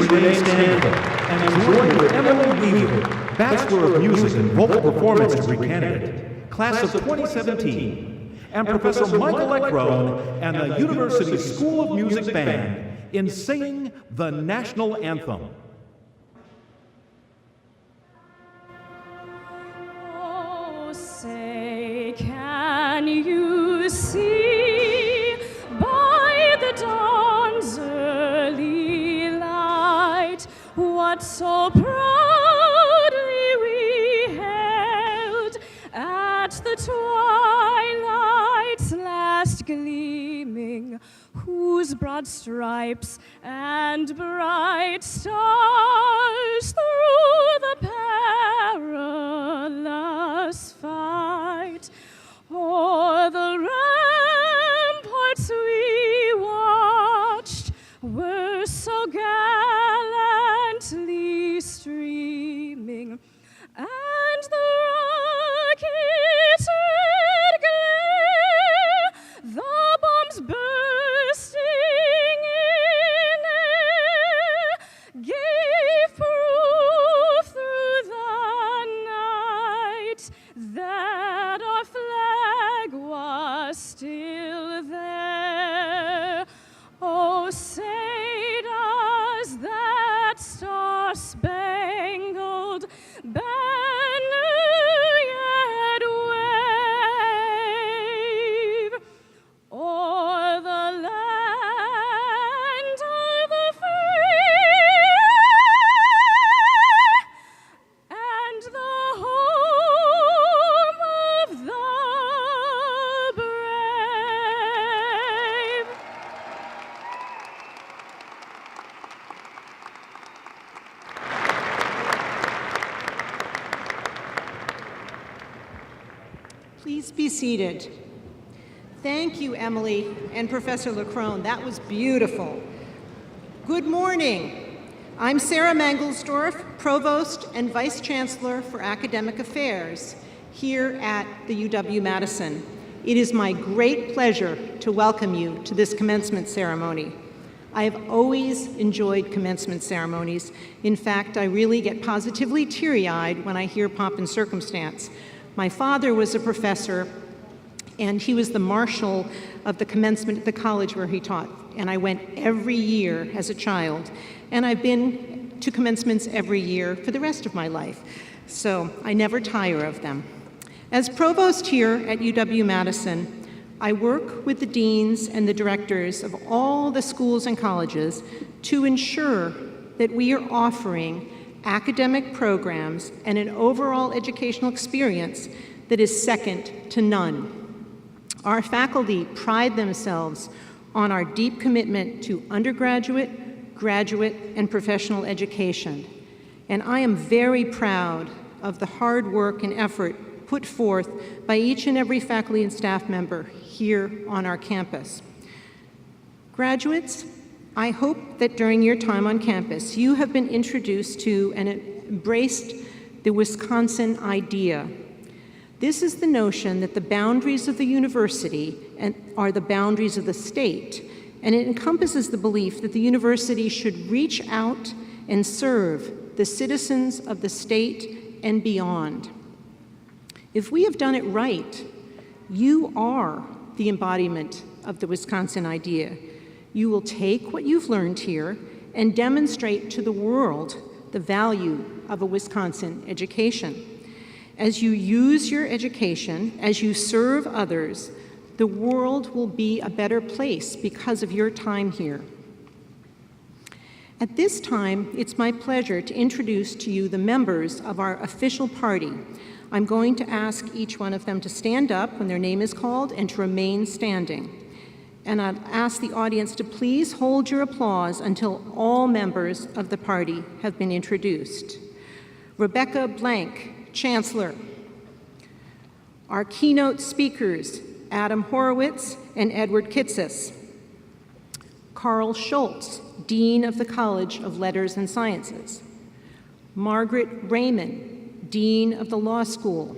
Renee Stanfield, and I'm joined with Emily Weaver, Bachelor of Music and Vocal Performance degree candidate, class of 2017, and Professor Michael Eckrone and the University School of Music Band in singing the National Anthem. Oh, say, can you see by the dawn's early light what so proudly we hailed at the twilight's last gleaming, whose broad stripes and bright stars through the perilous fight o'er the ramparts we watched were so gallantly streaming, and the rockets' red glare, the bombs bursting in air, gave proof through the night that our flag was still there. Oh, say does that star-spangled banner yet wave o'er the land of the free and the home of the brave? Please be seated. Thank you, Emily and Professor Leckrone. That was beautiful. Good morning. I'm Sarah Mangelsdorf, Provost and Vice Chancellor for Academic Affairs here at the UW-Madison. It is my great pleasure to welcome you to this commencement ceremony. I have always enjoyed commencement ceremonies. In fact, I really get positively teary-eyed when I hear pomp and circumstance. My father was a professor, and he was the marshal of the commencement at the college where he taught. And I went every year as a child. And I've been to commencements every year for the rest of my life. So I never tire of them. As provost here at UW-Madison, I work with the deans and the directors of all the schools and colleges to ensure that we are offering academic programs and an overall educational experience that is second to none. Our faculty pride themselves on our deep commitment to undergraduate, graduate, and professional education. And I am very proud of the hard work and effort put forth by each and every faculty and staff member here on our campus. Graduates, I hope that during your time on campus, you have been introduced to and embraced the Wisconsin idea. This is the notion that the boundaries of the university are the boundaries of the state, and it encompasses the belief that the university should reach out and serve the citizens of the state and beyond. If we have done it right, you are the embodiment of the Wisconsin idea. You will take what you've learned here and demonstrate to the world the value of a Wisconsin education. As you use your education, as you serve others, the world will be a better place because of your time here. At this time, it's my pleasure to introduce to you the members of our official party. I'm going to ask each one of them to stand up when their name is called and to remain standing. And I'd ask the audience to please hold your applause until all members of the party have been introduced. Rebecca Blank, Chancellor. Our keynote speakers, Adam Horowitz and Edward Kitsis. Carl Schultz, Dean of the College of Letters and Sciences. Margaret Raymond, Dean of the Law School.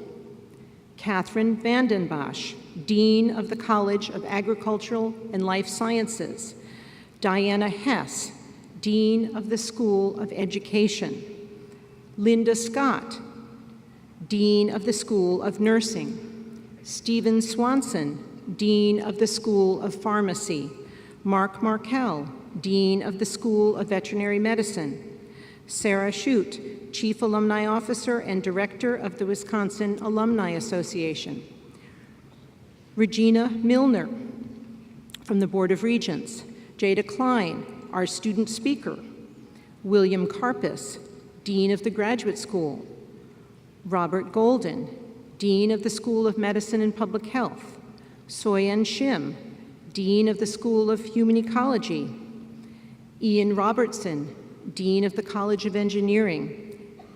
Catherine Vanden Bosch, Dean of the College of Agricultural and Life Sciences. Diana Hess, Dean of the School of Education. Linda Scott, Dean of the School of Nursing. Stephen Swanson, Dean of the School of Pharmacy. Mark Markell, Dean of the School of Veterinary Medicine. Sarah Shute, Chief Alumni Officer and Director of the Wisconsin Alumni Association. Regina Milner from the Board of Regents. Jada Klein, our student speaker. William Karpus, Dean of the Graduate School. Robert Golden, Dean of the School of Medicine and Public Health. Soyen Shim, Dean of the School of Human Ecology. Ian Robertson, Dean of the College of Engineering.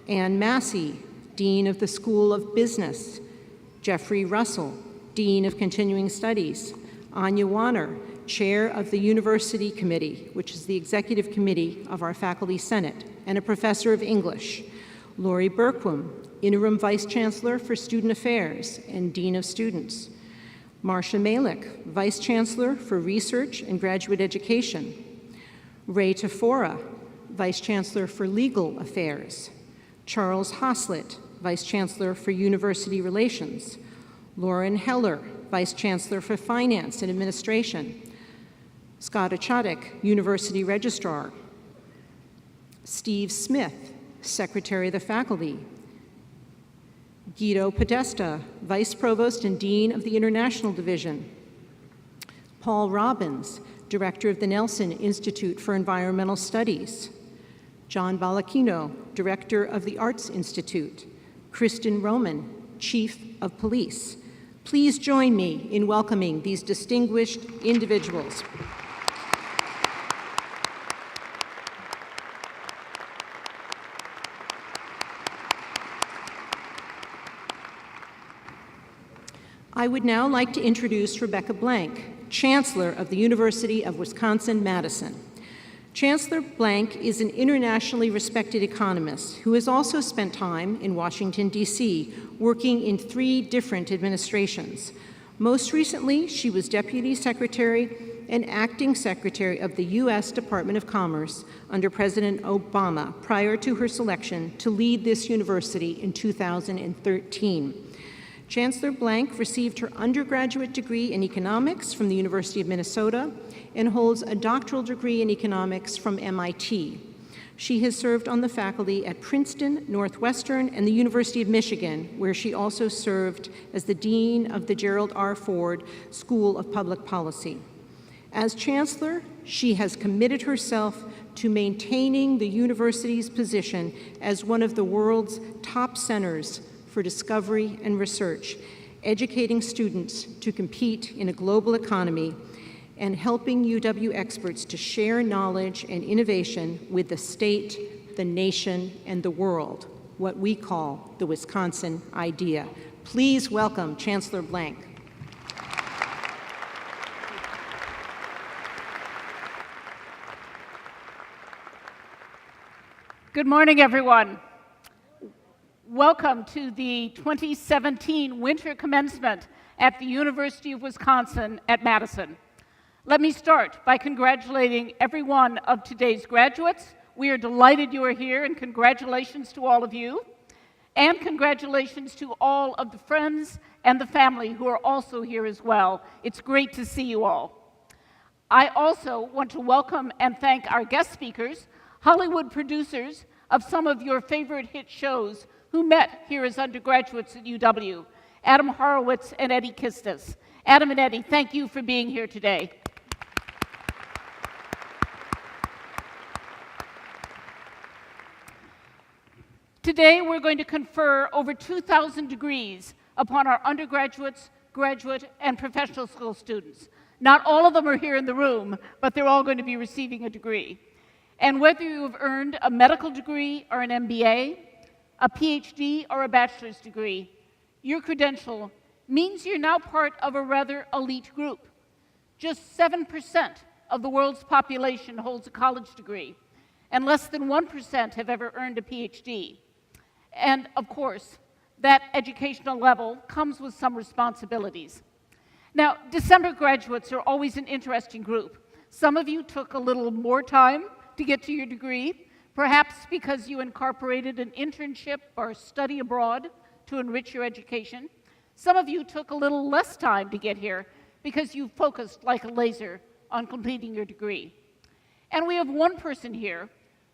Ann Massey, Dean of the School of Business. Jeffrey Russell, Dean of Continuing Studies. Anya Wanner, Chair of the University Committee, which is the executive committee of our Faculty Senate, and a professor of English. Lori Berquam, Interim Vice Chancellor for Student Affairs and Dean of Students. Marcia Malik, Vice Chancellor for Research and Graduate Education. Ray Tafora, Vice Chancellor for Legal Affairs. Charles Haslett, Vice Chancellor for University Relations. Lauren Heller, Vice Chancellor for Finance and Administration. Scott Achadik, University Registrar. Steve Smith, Secretary of the Faculty. Guido Podesta, Vice Provost and Dean of the International Division. Paul Robbins, Director of the Nelson Institute for Environmental Studies. John Ballachino, Director of the Arts Institute. Kristen Roman, Chief of Police. Please join me in welcoming these distinguished individuals. I would now like to introduce Rebecca Blank, Chancellor of the University of Wisconsin-Madison. Chancellor Blank is an internationally respected economist who has also spent time in Washington, D.C., working in 3 different administrations. Most recently, she was Deputy Secretary and Acting Secretary of the U.S. Department of Commerce under President Obama prior to her selection to lead this university in 2013. Chancellor Blank received her undergraduate degree in economics from the University of Minnesota and holds a doctoral degree in economics from MIT. She has served on the faculty at Princeton, Northwestern, and the University of Michigan, where she also served as the Dean of the Gerald R. Ford School of Public Policy. As Chancellor, she has committed herself to maintaining the university's position as one of the world's top centers for discovery and research, educating students to compete in a global economy, and helping UW experts to share knowledge and innovation with the state, the nation, and the world, what we call the Wisconsin idea. Please welcome Chancellor Blank. Good morning, everyone. Welcome to the 2017 winter commencement at the University of Wisconsin at Madison. Let me start by congratulating every one of today's graduates. We are delighted you are here, and congratulations to all of you. And congratulations to all of the friends and the family who are also here as well. It's great to see you all. I also want to welcome and thank our guest speakers, Hollywood producers of some of your favorite hit shows who met here as undergraduates at UW, Adam Horowitz and Eddie Kistis. Adam and Eddie, thank you for being here today. Today, we're going to confer over 2,000 degrees upon our undergraduates, graduate, and professional school students. Not all of them are here in the room, but they're all going to be receiving a degree. And whether you have earned a medical degree or an MBA, a PhD or a bachelor's degree, your credential means you're now part of a rather elite group. Just 7% of the world's population holds a college degree, and less than 1% have ever earned a PhD. And of course, that educational level comes with some responsibilities. Now, December graduates are always an interesting group. Some of you took a little more time to get to your degree, perhaps because you incorporated an internship or study abroad to enrich your education. Some of you took a little less time to get here because you focused like a laser on completing your degree. And we have one person here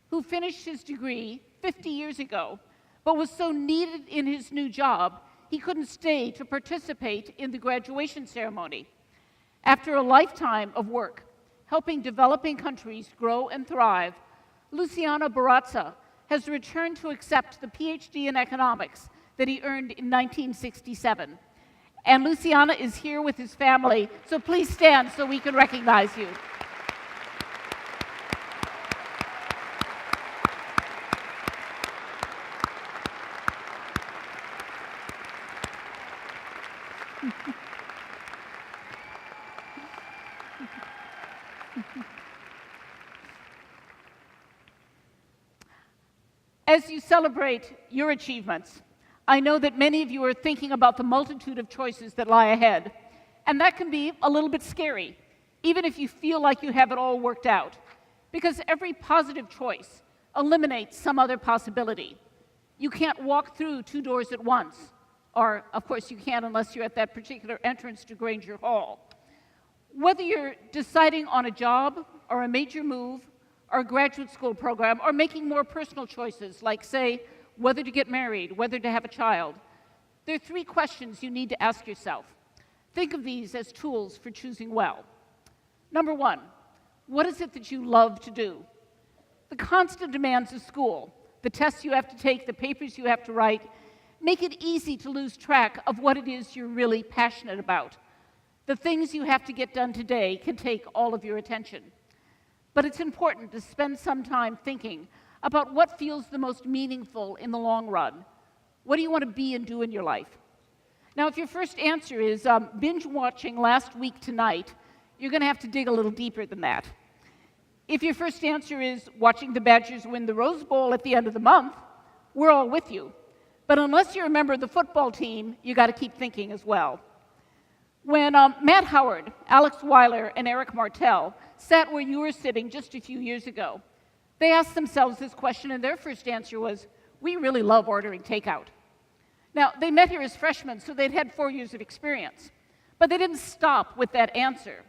who finished his degree 50 years ago, but was so needed in his new job, he couldn't stay to participate in the graduation ceremony. After a lifetime of work, helping developing countries grow and thrive, Luciano Barraza has returned to accept the PhD in economics that he earned in 1967. And Luciano is here with his family, so please stand so we can recognize you. As you celebrate your achievements, I know that many of you are thinking about the multitude of choices that lie ahead, and that can be a little bit scary, even if you feel like you have it all worked out, because every positive choice eliminates some other possibility. You can't walk through 2 doors at once, or of course you can't unless you're at that particular entrance to Granger Hall. Whether you're deciding on a job or a major move or a graduate school program or making more personal choices like, say, whether to get married, whether to have a child, there are 3 questions you need to ask yourself. Think of these as tools for choosing well. Number 1, what is it that you love to do? The constant demands of school, the tests you have to take, the papers you have to write, make it easy to lose track of what it is you're really passionate about. The things you have to get done today can take all of your attention. But it's important to spend some time thinking about what feels the most meaningful in the long run. What do you want to be and do in your life? Now, if your first answer is binge watching Last Week Tonight, you're going to have to dig a little deeper than that. If your first answer is watching the Badgers win the Rose Bowl at the end of the month, we're all with you. But unless you're a member of the football team, you got to keep thinking as well. When Matt Howard, Alex Weiler, and Eric Martel sat where you were sitting just a few years ago, they asked themselves this question, and their first answer was, we really love ordering takeout. Now, they met here as freshmen, so they'd had 4 years of experience. But they didn't stop with that answer.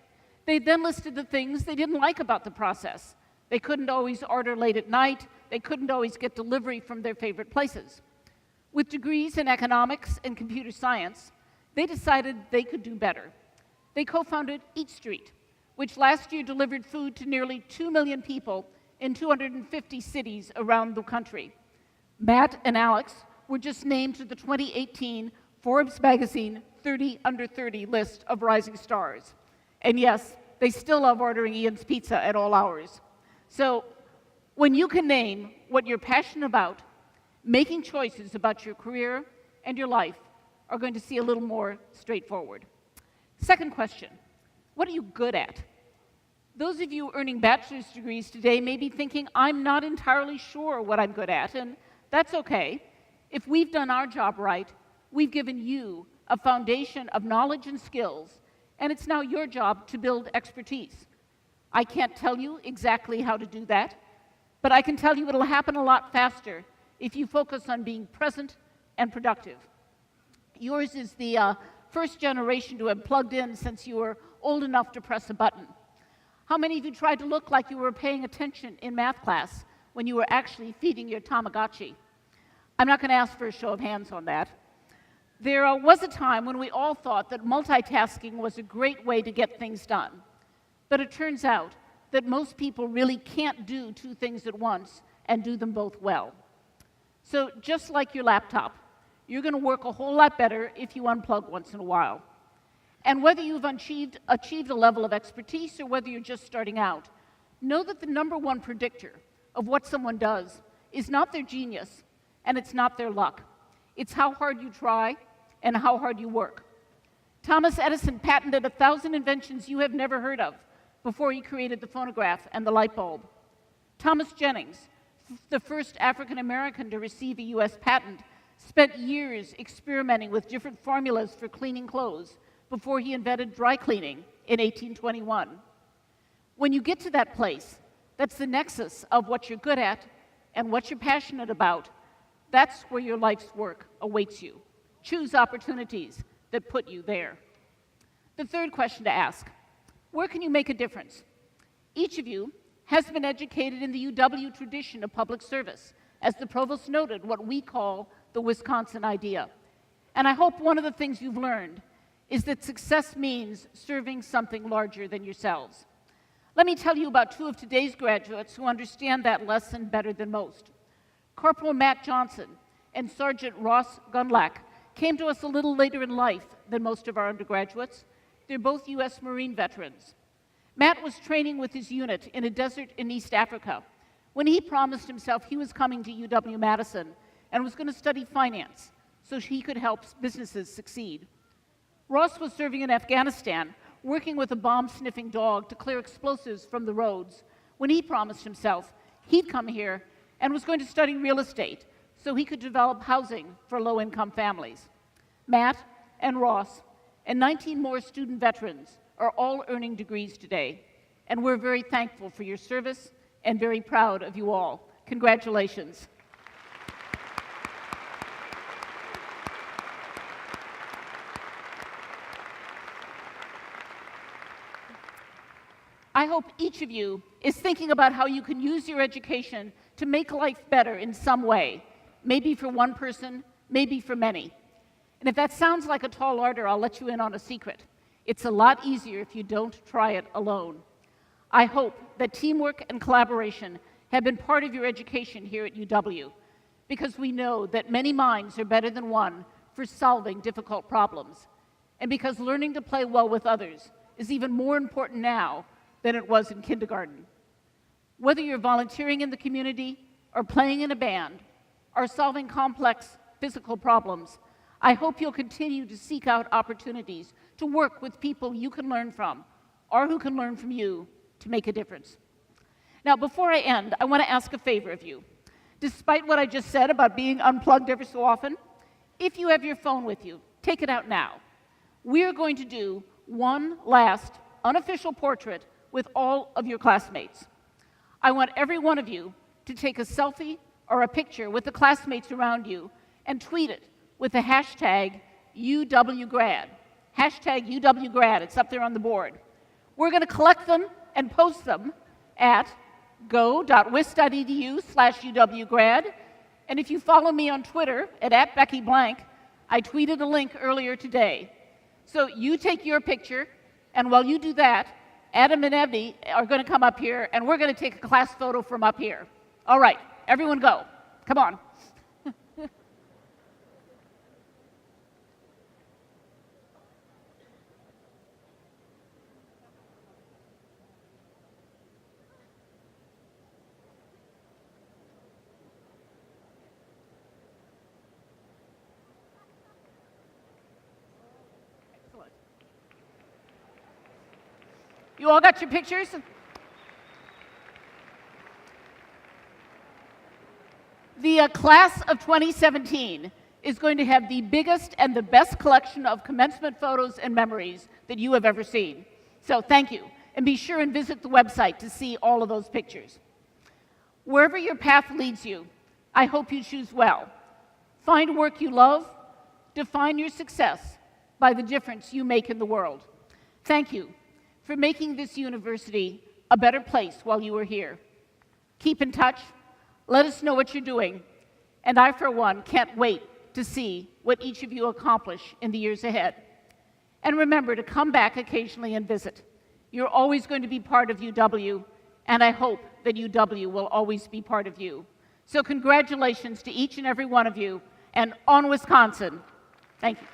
They then listed the things they didn't like about the process. They couldn't always order late at night. They couldn't always get delivery from their favorite places. With degrees in economics and computer science, they decided they could do better. They co-founded Eat Street, which last year delivered food to nearly 2 million people in 250 cities around the country. Matt and Alex were just named to the 2018 Forbes magazine 30 Under 30 list of rising stars. And yes, they still love ordering Ian's Pizza at all hours. So when you can name what you're passionate about, making choices about your career and your life are going to see a little more straightforward. Second question, what are you good at? Those of you earning bachelor's degrees today may be thinking, I'm not entirely sure what I'm good at, and that's okay. If we've done our job right, we've given you a foundation of knowledge and skills, and it's now your job to build expertise. I can't tell you exactly how to do that, but I can tell you it'll happen a lot faster if you focus on being present and productive. Yours is the first generation to have plugged in since you were old enough to press a button. How many of you tried to look like you were paying attention in math class when you were actually feeding your Tamagotchi? I'm not going to ask for a show of hands on that. There was a time when we all thought that multitasking was a great way to get things done. But it turns out that most people really can't do 2 things at once and do them both well. So just like your laptop, you're going to work a whole lot better if you unplug once in a while. And whether you've achieved a level of expertise or whether you're just starting out, know that the #1 predictor of what someone does is not their genius and it's not their luck. It's how hard you try and how hard you work. Thomas Edison patented 1,000 inventions you have never heard of before he created the phonograph and the light bulb. Thomas Jennings, the first African American to receive a US patent, spent years experimenting with different formulas for cleaning clothes before he invented dry cleaning in 1821. When you get to that place, That's the nexus of what you're good at and what you're passionate about. That's where your life's work awaits you. Choose opportunities that put you there. The third question to ask, where can you make a difference? Each of you has been educated in the UW tradition of public service, as the provost noted, what we call the Wisconsin idea. And I hope one of the things you've learned is that success means serving something larger than yourselves. Let me tell you about two of today's graduates who understand that lesson better than most. Corporal Matt Johnson and Sergeant Ross Gunlack came to us a little later in life than most of our undergraduates. They're both U.S. Marine veterans. Matt was training with his unit in a desert in East Africa when he promised himself he was coming to UW-Madison and was going to study finance so he could help businesses succeed. Ross was serving in Afghanistan, working with a bomb-sniffing dog to clear explosives from the roads when he promised himself he'd come here and was going to study real estate so he could develop housing for low-income families. Matt and Ross and 19 more student veterans are all earning degrees today, and we're very thankful for your service and very proud of you all. Congratulations. I hope each of you is thinking about how you can use your education to make life better in some way, maybe for one person, maybe for many. And if that sounds like a tall order, I'll let you in on a secret. It's a lot easier if you don't try it alone. I hope that teamwork and collaboration have been part of your education here at UW, because we know that many minds are better than one for solving difficult problems, and because learning to play well with others is even more important now than it was in kindergarten. Whether you're volunteering in the community or playing in a band or solving complex physical problems, I hope you'll continue to seek out opportunities to work with people you can learn from or who can learn from you to make a difference. Now, before I end, I want to ask a favor of you. Despite what I just said about being unplugged every so often, if you have your phone with you, take it out now. We're going to do one last unofficial portrait with all of your classmates. I want every one of you to take a selfie or a picture with the classmates around you and tweet it with the hashtag UWGrad. Hashtag UWGrad, it's up there on the board. We're going to collect them and post them at go.wis.edu/UWGrad. And if you follow me on Twitter at Becky Blank, I tweeted a link earlier today. So you take your picture, and while you do that, Adam and Ebony are going to come up here, and we're going to take a class photo from up here. All right, everyone go. Come on. Excellent. You all got your pictures? The class of 2017 is going to have the biggest and the best collection of commencement photos and memories that you have ever seen. So thank you. And be sure and visit the website to see all of those pictures. Wherever your path leads you, I hope you choose well. Find work you love. Define your success by the difference you make in the world. Thank you for making this university a better place while you were here. Keep in touch. Let us know what you're doing. And I, for one, can't wait to see what each of you accomplish in the years ahead. And remember to come back occasionally and visit. You're always going to be part of UW, and I hope that UW will always be part of you. So congratulations to each and every one of you, and on Wisconsin. Thank you.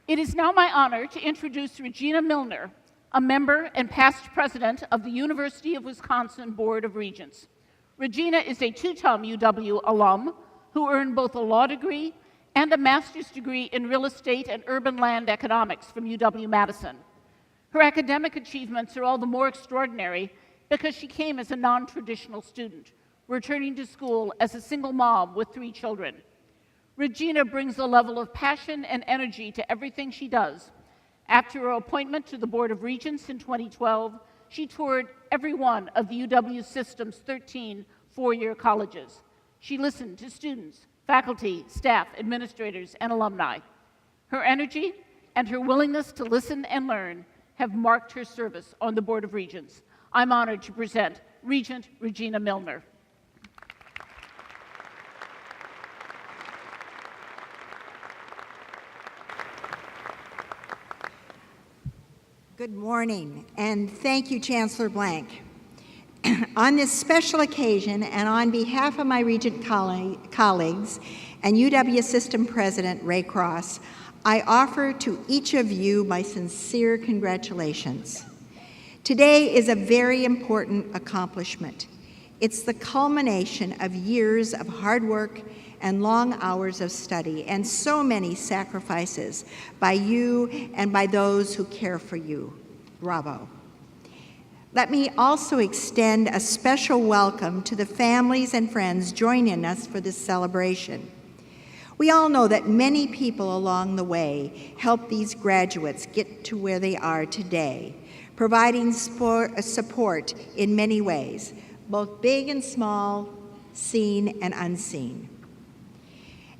It is now my honor to introduce Regina Milner, a member and past president of the University of Wisconsin Board of Regents. Regina is a two-time UW alum who earned both a law degree and a master's degree in real estate and urban land economics from UW-Madison. Her academic achievements are all the more extraordinary because she came as a non-traditional student. returning to school as a single mom with 3 children. Regina brings a level of passion and energy to everything she does. After her appointment to the Board of Regents in 2012, she toured every one of the UW system's 13 four-year colleges. She listened to students, faculty, staff, administrators, and alumni. Her energy and her willingness to listen and learn have marked her service on the Board of Regents. I'm honored to present Regent Regina Milner. Good morning, and thank you, Chancellor Blank. On this special occasion, and on behalf of my Regent colleagues and UW System President Ray Cross, I offer to each of you my sincere congratulations. Today is a very important accomplishment. It's the culmination of years of hard work and long hours of study, and so many sacrifices by you and by those who care for you. Bravo. Let me also extend a special welcome to the families and friends joining us for this celebration. We all know that many people along the way helped these graduates get to where they are today, providing support in many ways, both big and small, seen and unseen.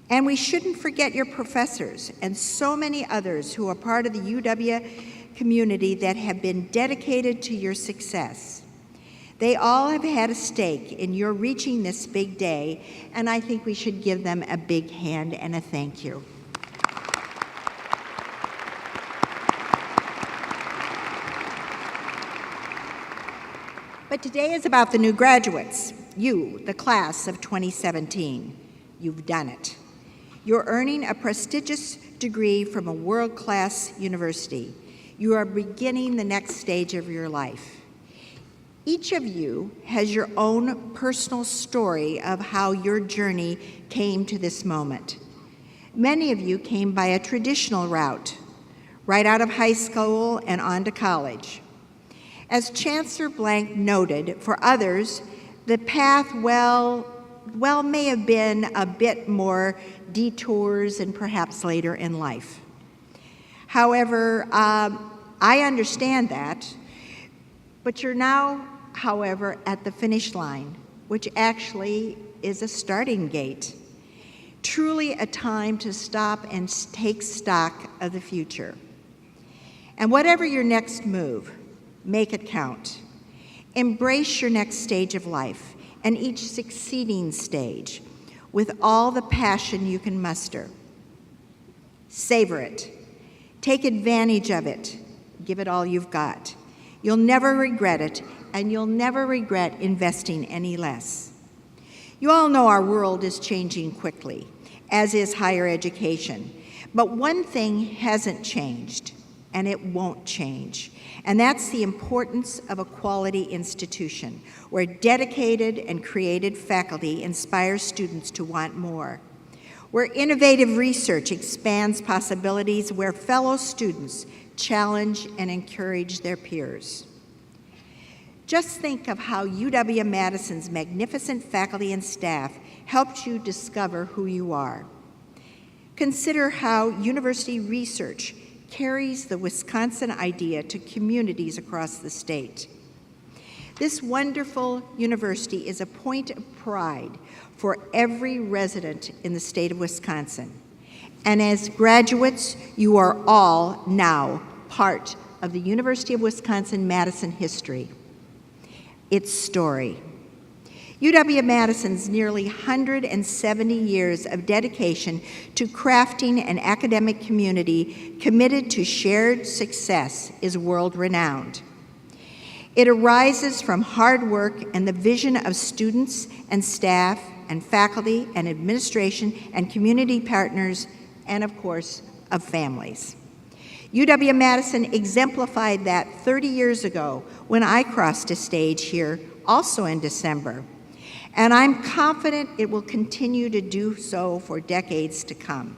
And we shouldn't forget your professors and so many others who are part of the UW community that have been dedicated to your success. They all have had a stake in your reaching this big day, and I think we should give them a big hand and a thank you. But today is about the new graduates, you, the class of 2017. You've done it. You're earning a prestigious degree from a world-class university. You are beginning the next stage of your life. Each of you has your own personal story of how your journey came to this moment. Many of you came by a traditional route, right out of high school and on to college. As Chancellor Blank noted, for others, the path, may have been a bit more detours and perhaps later in life. However, I understand that, but you're now, however, at the finish line, which actually is a starting gate. Truly a time to stop and take stock of the future. And whatever your next move, make it count. Embrace your next stage of life and each succeeding stage with all the passion you can muster. Savor it. Take advantage of it. Give it all you've got. You'll never regret it, and you'll never regret investing any less. You all know our world is changing quickly, as is higher education. But one thing hasn't changed, and it won't change, and that's the importance of a quality institution where dedicated and creative faculty inspire students to want more, where innovative research expands possibilities, where fellow students challenge and encourage their peers. Just think of how UW-Madison's magnificent faculty and staff helped you discover who you are. Consider how university research carries the Wisconsin idea to communities across the state. This wonderful university is a point of pride for every resident in the state of Wisconsin. And as graduates, you are all now part of the University of Wisconsin-Madison history, its story. UW-Madison's nearly 170 years of dedication to crafting an academic community committed to shared success is world-renowned. It arises from hard work and the vision of students and staff and faculty and administration and community partners and, of course, of families. UW-Madison exemplified that 30 years ago when I crossed a stage here, also in December. And I'm confident it will continue to do so for decades to come.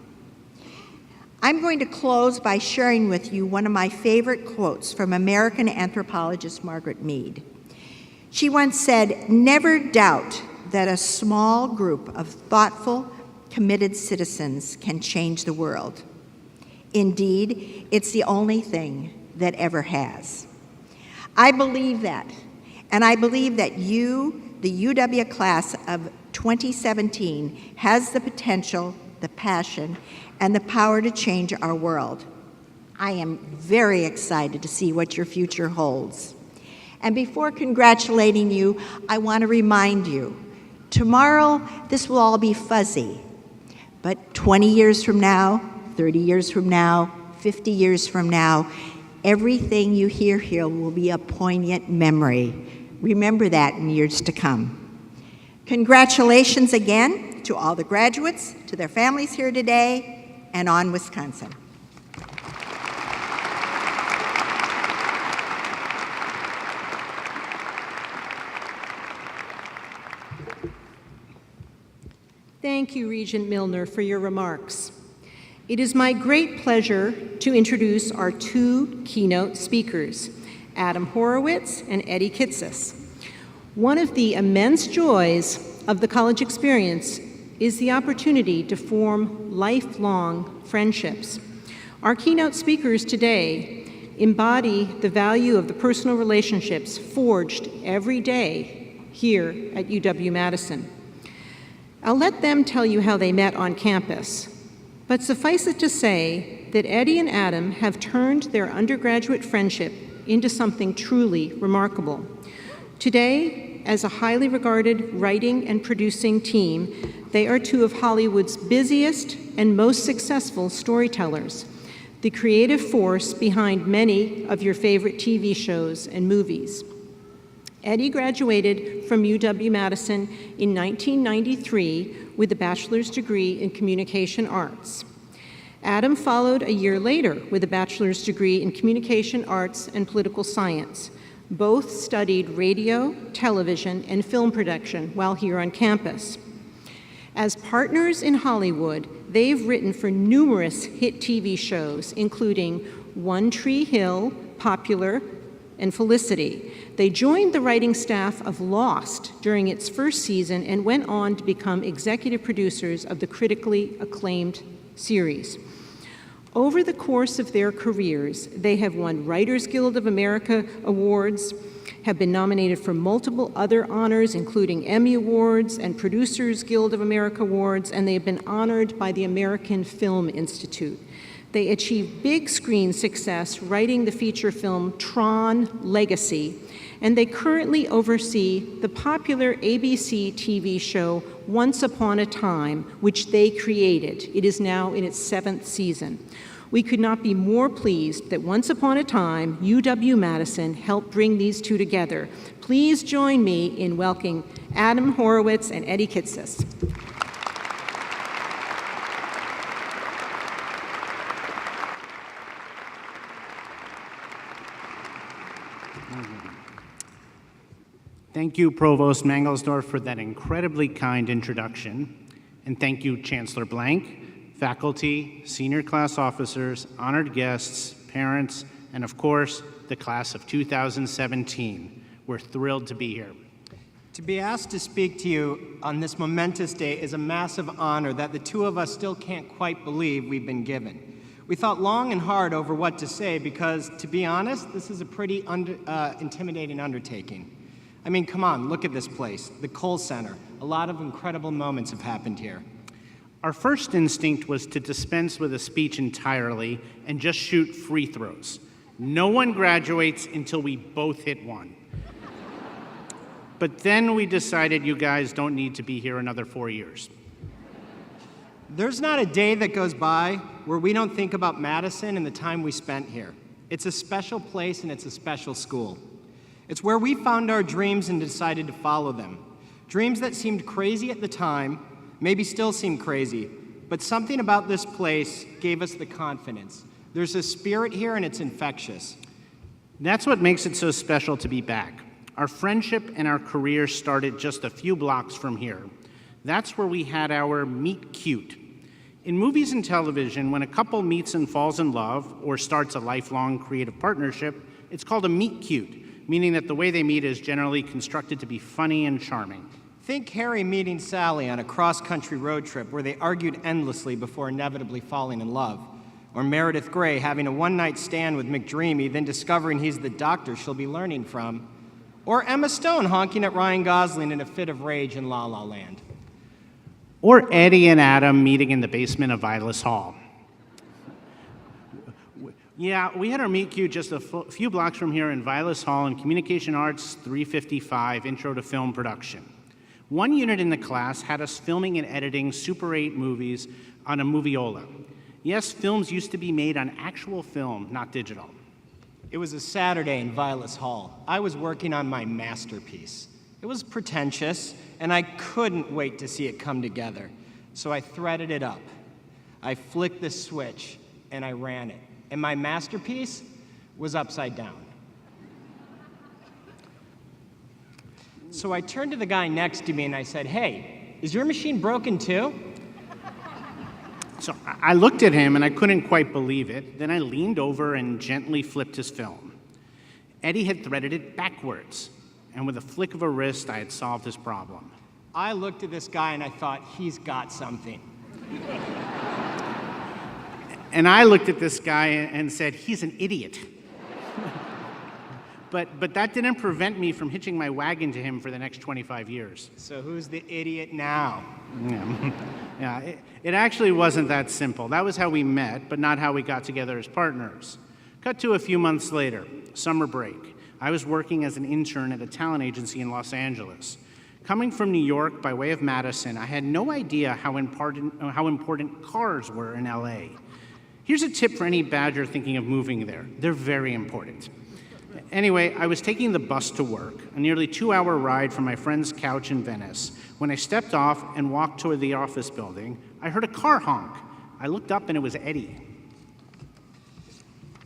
I'm going to close by sharing with you one of my favorite quotes from American anthropologist Margaret Mead. She once said, "Never doubt that a small group of thoughtful, committed citizens can change the world. Indeed, it's the only thing that ever has. I believe that, and I believe that you, the UW class of 2017, has the potential, the passion, and the power to change our world. I am very excited to see what your future holds. And before congratulating you, I want to remind you, tomorrow this will all be fuzzy, but 20 years from now, 30 years from now, 50 years from now, everything you hear here will be a poignant memory. Remember that in years to come. Congratulations again to all the graduates, to their families here today, and on Wisconsin. Thank you, Regent Milner, for your remarks. It is my great pleasure to introduce our two keynote speakers, Adam Horowitz and Eddie Kitsis. One of the immense joys of the college experience is the opportunity to form lifelong friendships. Our keynote speakers today embody the value of the personal relationships forged every day here at UW-Madison. I'll let them tell you how they met on campus, but suffice it to say that Eddie and Adam have turned their undergraduate friendship into something truly remarkable. Today, as a highly regarded writing and producing team, they are two of Hollywood's busiest and most successful storytellers, the creative force behind many of your favorite TV shows and movies. Eddie graduated from UW-Madison in 1993 with a bachelor's degree in communication arts. Adam followed a year later with a bachelor's degree in communication arts and political science. Both studied radio, television, and film production while here on campus. As partners in Hollywood, they've written for numerous hit TV shows, including One Tree Hill, Popular, and Felicity. They joined the writing staff of Lost during its first season and went on to become executive producers of the critically acclaimed series. Over the course of their careers, they have won Writers Guild of America awards, have been nominated for multiple other honors, including Emmy Awards and Producers Guild of America awards, and they have been honored by the American Film Institute. They achieved big screen success writing the feature film Tron Legacy, and they currently oversee the popular ABC TV show Once Upon a Time, which they created. It is now in its 7th season. We could not be more pleased that Once Upon a Time, UW-Madison helped bring these two together. Please join me in welcoming Adam Horowitz and Eddie Kitsis. Thank you, Provost Mangelsdorf, for that incredibly kind introduction. And thank you, Chancellor Blank, faculty, senior class officers, honored guests, parents, and of course, the class of 2017. We're thrilled to be here. To be asked to speak to you on this momentous day is a massive honor that the two of us still can't quite believe we've been given. We thought long and hard over what to say because, to be honest, this is a pretty intimidating undertaking. I mean, come on, look at this place, the Kohl Center. A lot of incredible moments have happened here. Our first instinct was to dispense with a speech entirely and just shoot free throws. No one graduates until we both hit one. But then we decided you guys don't need to be here another 4 years. There's not a day that goes by where we don't think about Madison and the time we spent here. It's a special place and it's a special school. It's where we found our dreams and decided to follow them. Dreams that seemed crazy at the time, maybe still seem crazy, but something about this place gave us the confidence. There's a spirit here and it's infectious. That's what makes it so special to be back. Our friendship and our career started just a few blocks from here. That's where we had our meet cute. In movies and television, when a couple meets and falls in love or starts a lifelong creative partnership, it's called a meet cute, meaning that the way they meet is generally constructed to be funny and charming. Think Harry meeting Sally on a cross-country road trip where they argued endlessly before inevitably falling in love. Or Meredith Grey having a one-night stand with McDreamy, then discovering he's the doctor she'll be learning from. Or Emma Stone honking at Ryan Gosling in a fit of rage in La La Land. Or Eddie and Adam meeting in the basement of Vilas Hall. Yeah, we had our meet cute just a few blocks from here in Vilas Hall in Communication Arts 355, Intro to Film Production. One unit in the class had us filming and editing Super 8 movies on a Moviola. Yes, films used to be made on actual film, not digital. It was a Saturday in Vilas Hall. I was working on my masterpiece. It was pretentious, and I couldn't wait to see it come together. So I threaded it up. I flicked the switch, and I ran it. And my masterpiece was upside down. So I turned to the guy next to me and I said, "Hey, is your machine broken too?" So I looked at him and I couldn't quite believe it. Then I leaned over and gently flipped his film. Eddie had threaded it backwards, and with a flick of a wrist, I had solved his problem. I looked at this guy and I thought, he's got something. And I looked at this guy and said, he's an idiot. But that didn't prevent me from hitching my wagon to him for the next 25 years. So who's the idiot now? Yeah, it actually wasn't that simple. That was how we met, but not how we got together as partners. Cut to a few months later, summer break. I was working as an intern at a talent agency in Los Angeles. Coming from New York by way of Madison, I had no idea how important cars were in LA. Here's a tip for any Badger thinking of moving there. They're very important. Anyway, I was taking the bus to work, a nearly 2-hour ride from my friend's couch in Venice. When I stepped off and walked toward the office building, I heard a car honk. I looked up and it was Eddie.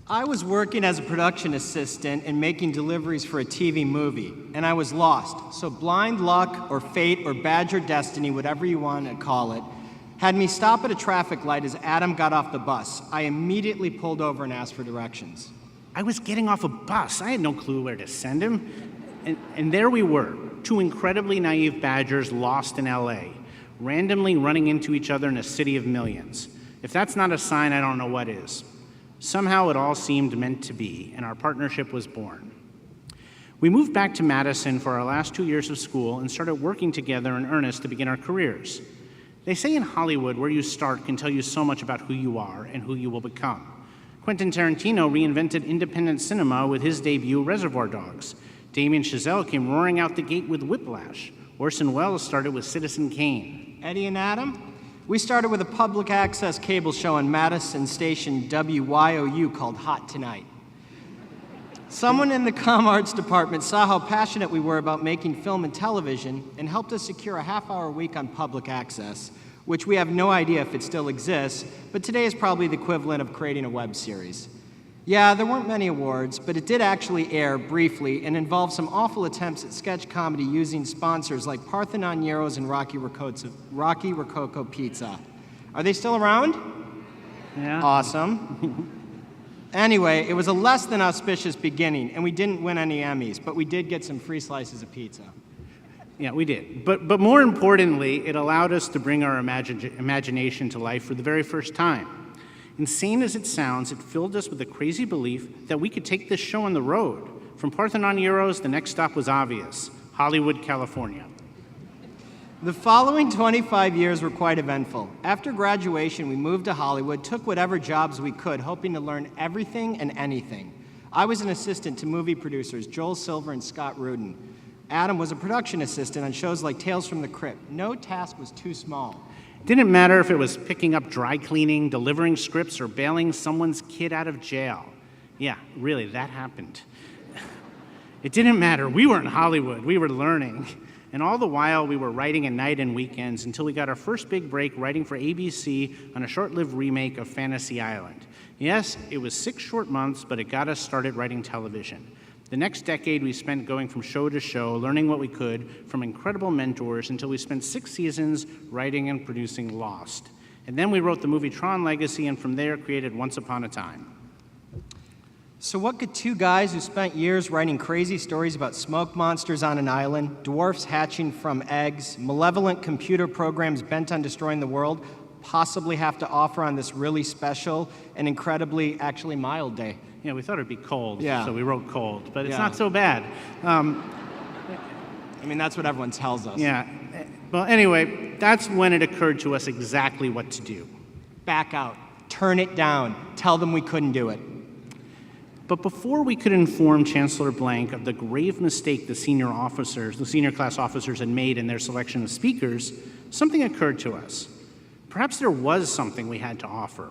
I was working as a production assistant and making deliveries for a TV movie, and I was lost. So blind luck or fate or Badger destiny, whatever you want to call it, had me stop at a traffic light as Adam got off the bus. I immediately pulled over and asked for directions. I was getting off a bus. I had no clue where to send him. And there we were, two incredibly naive Badgers lost in LA, randomly running into each other in a city of millions. If that's not a sign, I don't know what is. Somehow it all seemed meant to be, and our partnership was born. We moved back to Madison for our last 2 years of school and started working together in earnest to begin our careers. They say in Hollywood, where you start can tell you so much about who you are and who you will become. Quentin Tarantino reinvented independent cinema with his debut, Reservoir Dogs. Damien Chazelle came roaring out the gate with Whiplash. Orson Welles started with Citizen Kane. Eddie and Adam? We started with a public access cable show on Madison station WYOU called Hot Tonight. Someone in the comm arts department saw how passionate we were about making film and television and helped us secure a half-hour week on public access, which we have no idea if it still exists, but today is probably the equivalent of creating a web series. Yeah, there weren't many awards, but it did actually air briefly and involved some awful attempts at sketch comedy using sponsors like Parthenon Gyros and Rocky Rococo Pizza. Are they still around? Yeah. Awesome. Anyway, it was a less than auspicious beginning, and we didn't win any Emmys, but we did get some free slices of pizza. Yeah, we did. But more importantly, it allowed us to bring our imagination to life for the very first time. Insane as it sounds, it filled us with a crazy belief that we could take this show on the road. From Parthenon Gyros, the next stop was obvious: Hollywood, California. The following 25 years were quite eventful. After graduation, we moved to Hollywood, took whatever jobs we could, hoping to learn everything and anything. I was an assistant to movie producers Joel Silver and Scott Rudin. Adam was a production assistant on shows like Tales from the Crypt. No task was too small. It didn't matter if it was picking up dry cleaning, delivering scripts, or bailing someone's kid out of jail. Yeah, really, that happened. It didn't matter. We were in Hollywood. We were learning. And all the while, we were writing at night and weekends until we got our first big break writing for ABC on a short-lived remake of Fantasy Island. Yes, it was 6 short months, but it got us started writing television. The next decade we spent going from show to show, learning what we could from incredible mentors until we spent 6 seasons writing and producing Lost. And then we wrote the movie Tron Legacy, and from there created Once Upon a Time. So what could two guys who spent years writing crazy stories about smoke monsters on an island, dwarfs hatching from eggs, malevolent computer programs bent on destroying the world, possibly have to offer on this really special and incredibly, actually mild day? Yeah, we thought it'd be cold, Yeah. so we wrote cold, but it's Yeah. not so bad. I mean, that's what everyone tells us. Yeah. Well, anyway, that's when it occurred to us exactly what to do. Back out. Turn it down. Tell them we couldn't do it. But before we could inform Chancellor Blank of the grave mistake the senior class officers had made in their selection of speakers, something occurred to us. Perhaps there was something we had to offer.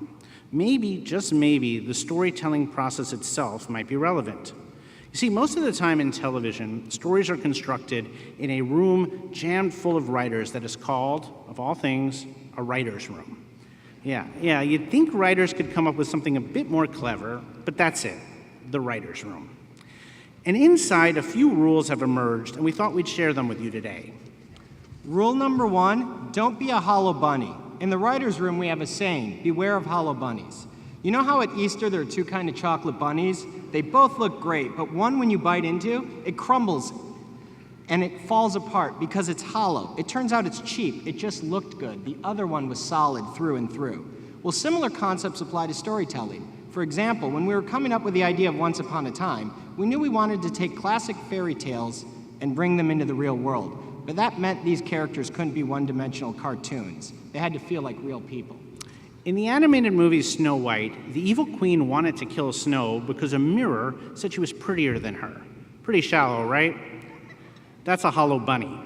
Maybe, just maybe, the storytelling process itself might be relevant. You see, most of the time in television, stories are constructed in a room jammed full of writers that is called, of all things, a writer's room. Yeah, you'd think writers could come up with something a bit more clever, but that's it, the writer's room. And inside, a few rules have emerged, and we thought we'd share them with you today. Rule number 1, don't be a hollow bunny. In the writer's room, we have a saying, beware of hollow bunnies. You know how at Easter there are two kinds of chocolate bunnies? They both look great, but one when you bite into, it crumbles and it falls apart because it's hollow. It turns out it's cheap. It just looked good. The other one was solid through and through. Well, similar concepts apply to storytelling. For example, when we were coming up with the idea of Once Upon a Time, we knew we wanted to take classic fairy tales and bring them into the real world. But that meant these characters couldn't be one-dimensional cartoons. They had to feel like real people. In the animated movie Snow White, the evil queen wanted to kill Snow because a mirror said she was prettier than her. Pretty shallow, right? That's a hollow bunny.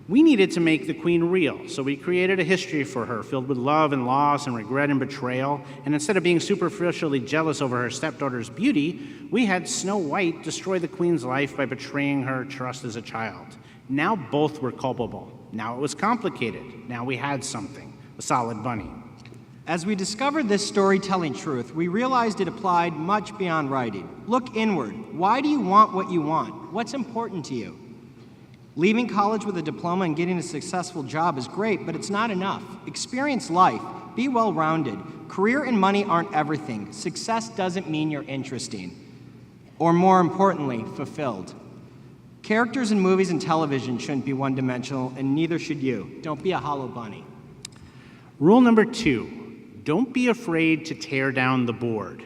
We needed to make the queen real, so we created a history for her filled with love and loss and regret and betrayal. And instead of being superficially jealous over her stepdaughter's beauty, we had Snow White destroy the queen's life by betraying her trust as a child. Now both were culpable. Now it was complicated. Now we had something, a solid bunny. As we discovered this storytelling truth, we realized it applied much beyond writing. Look inward. Why do you want what you want? What's important to you? Leaving college with a diploma and getting a successful job is great, but it's not enough. Experience life. Be well-rounded. Career and money aren't everything. Success doesn't mean you're interesting. Or more importantly, fulfilled. Characters in movies and television shouldn't be one-dimensional, and neither should you. Don't be a hollow bunny. Rule number 2, don't be afraid to tear down the board.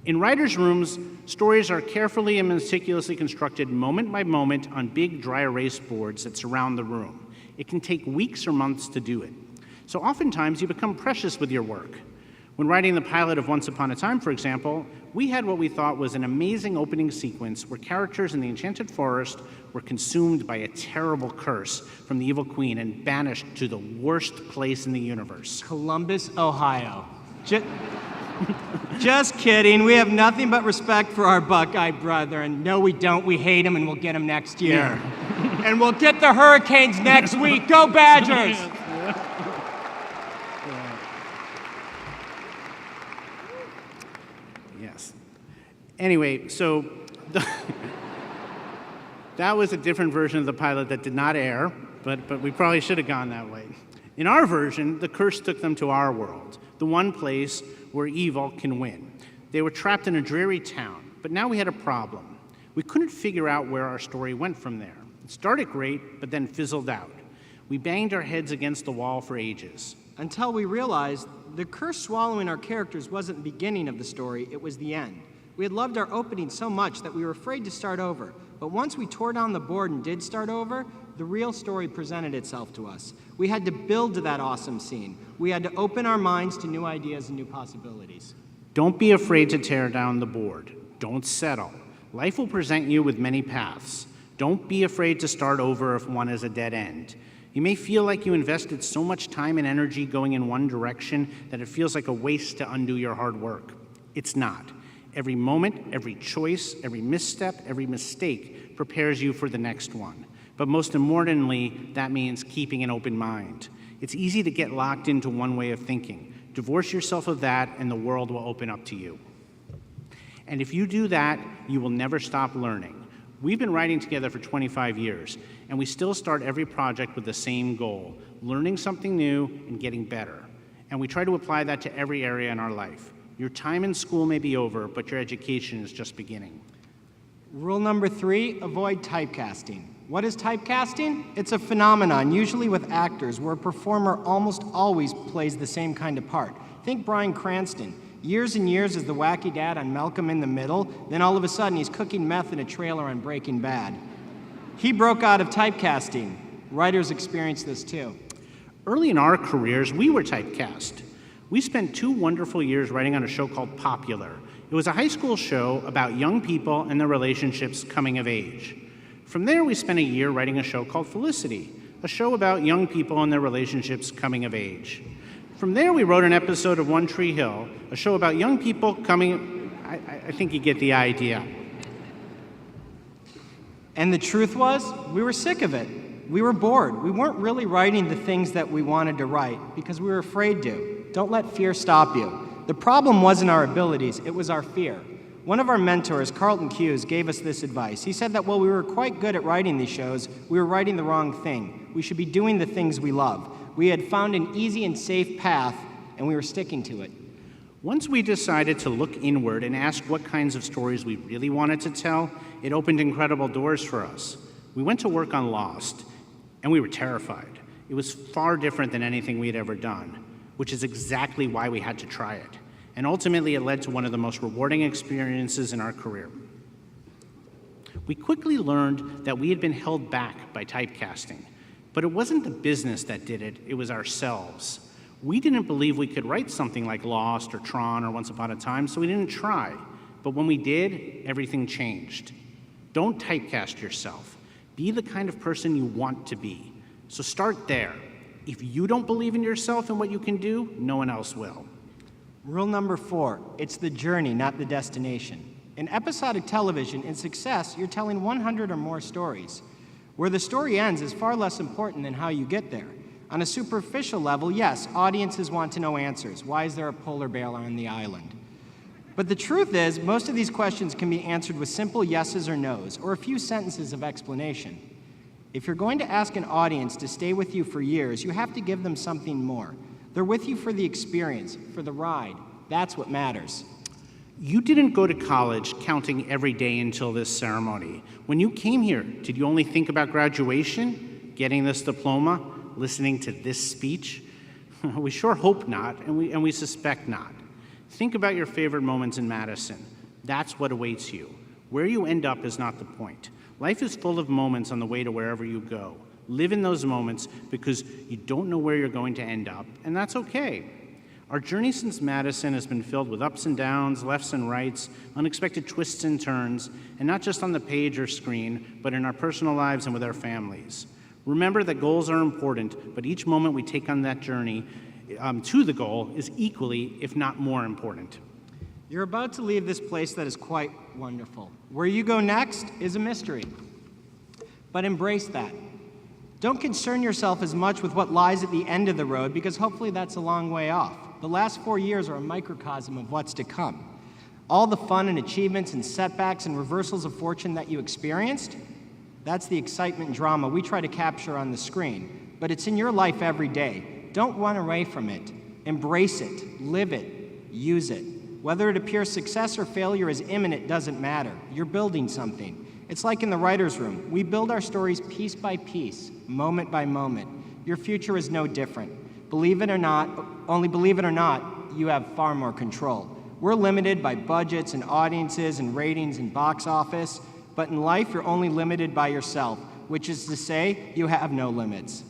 In writers' rooms, stories are carefully and meticulously constructed moment by moment on big dry erase boards that surround the room. It can take weeks or months to do it. So oftentimes you become precious with your work. When writing the pilot of Once Upon a Time, for example, we had what we thought was an amazing opening sequence where characters in the Enchanted Forest were consumed by a terrible curse from the evil queen and banished to the worst place in the universe. Columbus, Ohio. Just kidding. We have nothing but respect for our Buckeye brother. And no, we don't. We hate him, and we'll get him next year. Yeah. And we'll get the Hurricanes next week. Go Badgers! Yes. Anyway, so that was a different version of the pilot that did not air, but we probably should have gone that way. In our version, the curse took them to our world, the one place where evil can win. They were trapped in a dreary town, but now we had a problem. We couldn't figure out where our story went from there. It started great, but then fizzled out. We banged our heads against the wall for ages. Until we realized the curse swallowing our characters wasn't the beginning of the story, it was the end. We had loved our opening so much that we were afraid to start over. But once we tore down the board and did start over, the real story presented itself to us. We had to build to that awesome scene. We had to open our minds to new ideas and new possibilities. Don't be afraid to tear down the board. Don't settle. Life will present you with many paths. Don't be afraid to start over if one is a dead end. You may feel like you invested so much time and energy going in one direction that it feels like a waste to undo your hard work. It's not. Every moment, every choice, every misstep, every mistake prepares you for the next one. But most importantly, that means keeping an open mind. It's easy to get locked into one way of thinking. Divorce yourself of that, and the world will open up to you. And if you do that, you will never stop learning. We've been writing together for 25 years, and we still start every project with the same goal, learning something new and getting better. And we try to apply that to every area in our life. Your time in school may be over, but your education is just beginning. Rule number 3, avoid typecasting. What is typecasting? It's a phenomenon, usually with actors, where a performer almost always plays the same kind of part. Think Bryan Cranston. Years and years as the wacky dad on Malcolm in the Middle, then all of a sudden he's cooking meth in a trailer on Breaking Bad. He broke out of typecasting. Writers experience this too. Early in our careers, we were typecast. We spent 2 wonderful years writing on a show called Popular. It was a high school show about young people and their relationships coming of age. From there, we spent a year writing a show called Felicity, a show about young people and their relationships coming of age. From there, we wrote an episode of One Tree Hill, a show about young people coming. I think you get the idea. And the truth was, we were sick of it. We were bored. We weren't really writing the things that we wanted to write because we were afraid to. Don't let fear stop you. The problem wasn't our abilities, it was our fear. One of our mentors, Carlton Cuse, gave us this advice. He said that while we were quite good at writing these shows, we were writing the wrong thing. We should be doing the things we love. We had found an easy and safe path, and we were sticking to it. Once we decided to look inward and ask what kinds of stories we really wanted to tell, it opened incredible doors for us. We went to work on Lost, and we were terrified. It was far different than anything we had ever done, which is exactly why we had to try it. And ultimately, it led to one of the most rewarding experiences in our career. We quickly learned that we had been held back by typecasting, but it wasn't the business that did it, it was ourselves. We didn't believe we could write something like Lost or Tron or Once Upon a Time, so we didn't try. But when we did, everything changed. Don't typecast yourself. Be the kind of person you want to be. So start there. If you don't believe in yourself and what you can do, no one else will. Rule number 4, it's the journey, not the destination. In episodic television, in success, you're telling 100 or more stories. Where the story ends is far less important than how you get there. On a superficial level, yes, audiences want to know answers. Why is there a polar bear on the island? But the truth is, most of these questions can be answered with simple yeses or nos, or a few sentences of explanation. If you're going to ask an audience to stay with you for years, you have to give them something more. They're with you for the experience, for the ride. That's what matters. You didn't go to college counting every day until this ceremony. When you came here, did you only think about graduation, getting this diploma, listening to this speech? We sure hope not, and we suspect not. Think about your favorite moments in Madison. That's what awaits you. Where you end up is not the point. Life is full of moments on the way to wherever you go. Live in those moments because you don't know where you're going to end up, and that's okay. Our journey since Madison has been filled with ups and downs, lefts and rights, unexpected twists and turns, and not just on the page or screen, but in our personal lives and with our families. Remember that goals are important, but each moment we take on that journey to the goal is equally, if not more important. You're about to leave this place that is quite wonderful. Where you go next is a mystery, but embrace that. Don't concern yourself as much with what lies at the end of the road, because hopefully that's a long way off. The last 4 years are a microcosm of what's to come. All the fun and achievements and setbacks and reversals of fortune that you experienced, that's the excitement and drama we try to capture on the screen. But it's in your life every day. Don't run away from it. Embrace it, live it, use it. Whether it appears success or failure is imminent doesn't matter. You're building something. It's like in the writer's room. We build our stories piece by piece, moment by moment. Your future is no different. Believe it or not, you have far more control. We're limited by budgets and audiences and ratings and box office, but in life you're only limited by yourself, which is to say, you have no limits.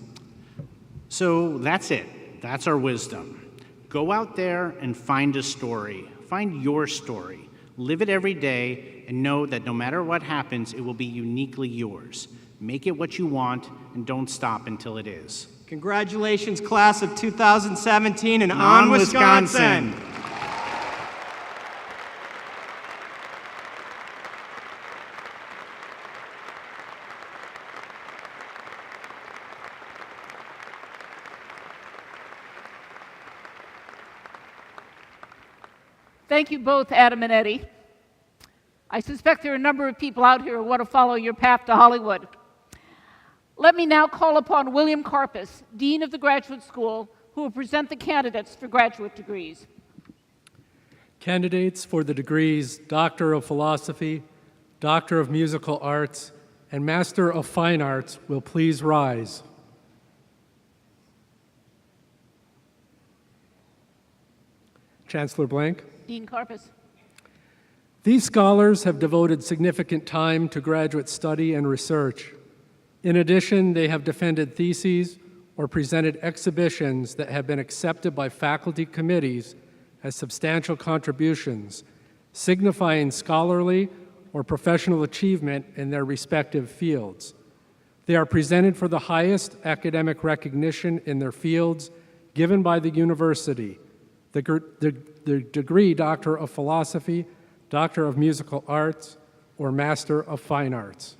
So that's it. That's our wisdom. Go out there and find a story. Find your story. Live it every day and know that no matter what happens, it will be uniquely yours. Make it what you want and don't stop until it is. Congratulations, class of 2017, and on Wisconsin! Thank you both, Adam and Eddie. I suspect there are a number of people out here who want to follow your path to Hollywood. Let me now call upon William Karpus, Dean of the Graduate School, who will present the candidates for graduate degrees. Candidates for the degrees Doctor of Philosophy, Doctor of Musical Arts, and Master of Fine Arts will please rise. Chancellor Blank. Dean Karpus. These scholars have devoted significant time to graduate study and research. In addition, they have defended theses or presented exhibitions that have been accepted by faculty committees as substantial contributions, signifying scholarly or professional achievement in their respective fields. They are presented for the highest academic recognition in their fields given by the university, the degree Doctor of Philosophy, Doctor of Musical Arts, or Master of Fine Arts.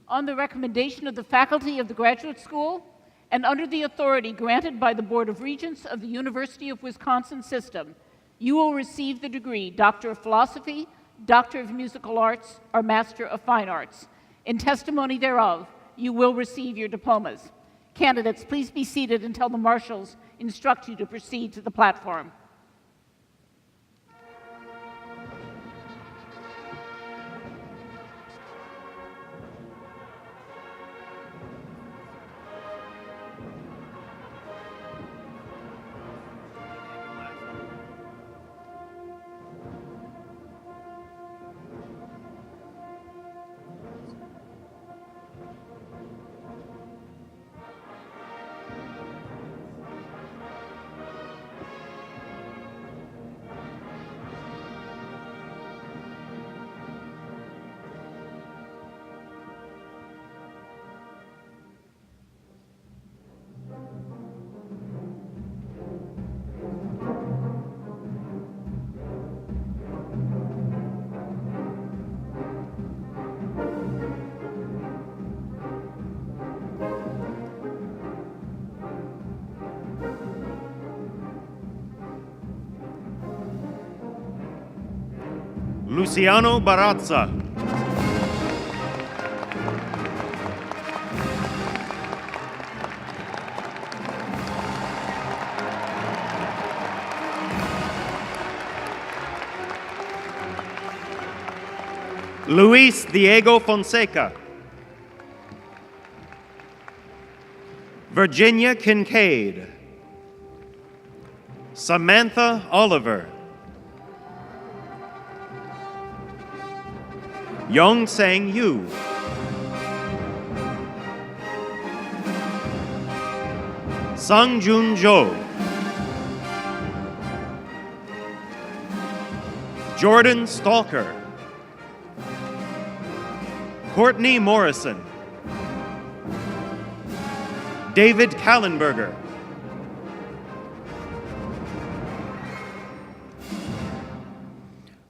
On the recommendation of the faculty of the Graduate School, and under the authority granted by the Board of Regents of the University of Wisconsin System, you will receive the degree Doctor of Philosophy, Doctor of Musical Arts, or Master of Fine Arts. In testimony thereof, you will receive your diplomas. Candidates, please be seated until the marshals instruct you to proceed to the platform. Luciano Barazza. Luis Diego Fonseca. Virginia Kincaid. Samantha Oliver. Yong Sang Yu. Sung Jun Jo. Jordan Stalker. Courtney Morrison. David Kallenberger.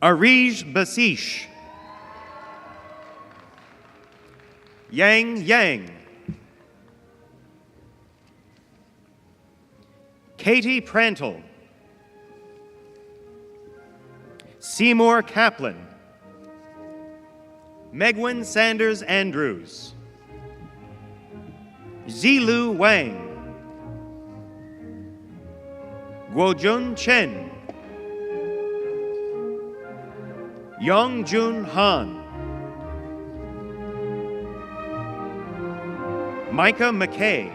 Arij Basish. Yang Yang. Katie Prantle. Seymour Kaplan. Megwin Sanders Andrews. Zilu Wang. Guojun Chen. Yongjun Han. Micah McKay.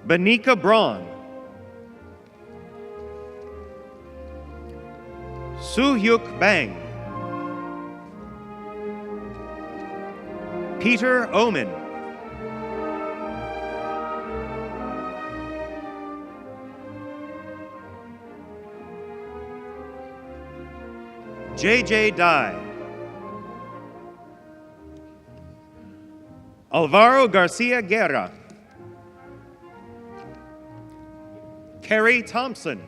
Benika Braun. Soo-hyuk Bang. Peter Oman. J.J. Dye. Alvaro Garcia Guerra. Kerry Thompson.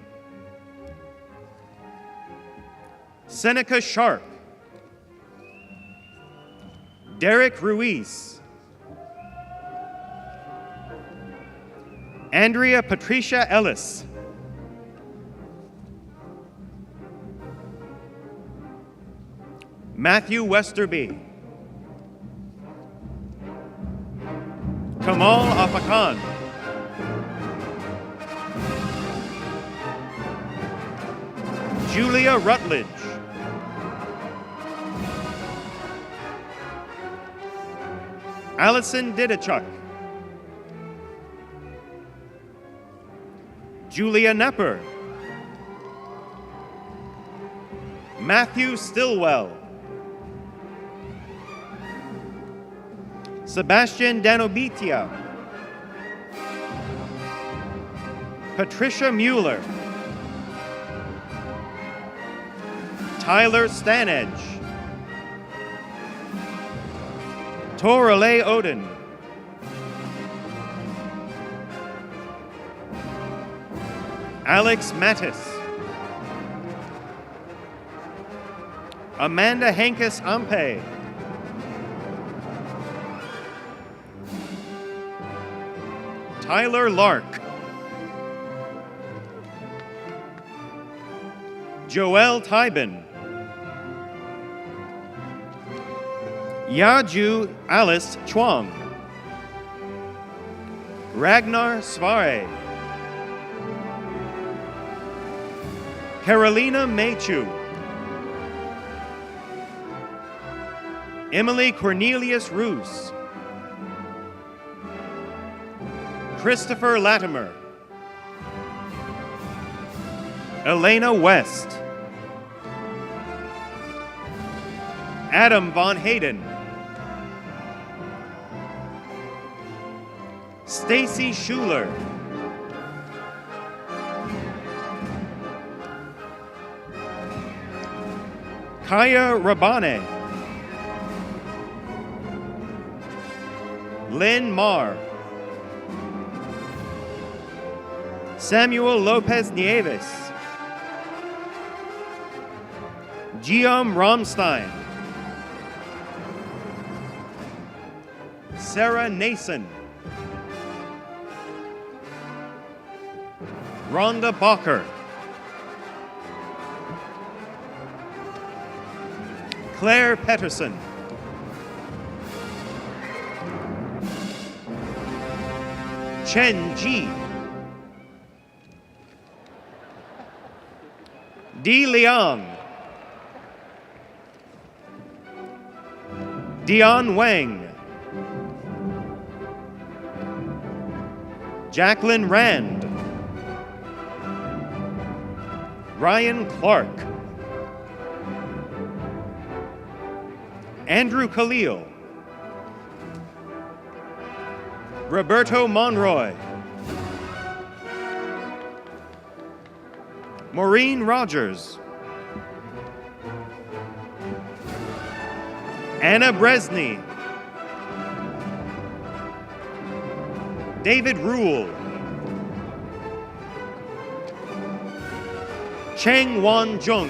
Seneca Sharp. Derek Ruiz. Andrea Patricia Ellis. Matthew Westerby. Kamal Afakan. Julia Rutledge. Allison Didichuk. Julia Nepper. Matthew Stillwell. Sebastian Danobitia. Patricia Mueller. Tyler Stanedge. Torale Odin. Alex Mattis. Amanda Hankus Ampe. Tyler Lark. Joelle Tybin. Yaju Alice Chuang. Ragnar Svare. Carolina Maychew. Emily Cornelius Roos. Christopher Latimer. Elena West. Adam Von Hayden. Stacy Schuler. Kaya Rabane. Lynn Marr. Samuel Lopez Nieves. Guillaume Romstein. Sarah Nason. Rhonda Bacher. Claire Petterson. Chen Ji. Di Liang. Dion Wang. Jacqueline Rand. Ryan Clark. Andrew Khalil. Roberto Monroy. Maureen Rogers. Anna Bresney. David Rule. Cheng Wan Jung.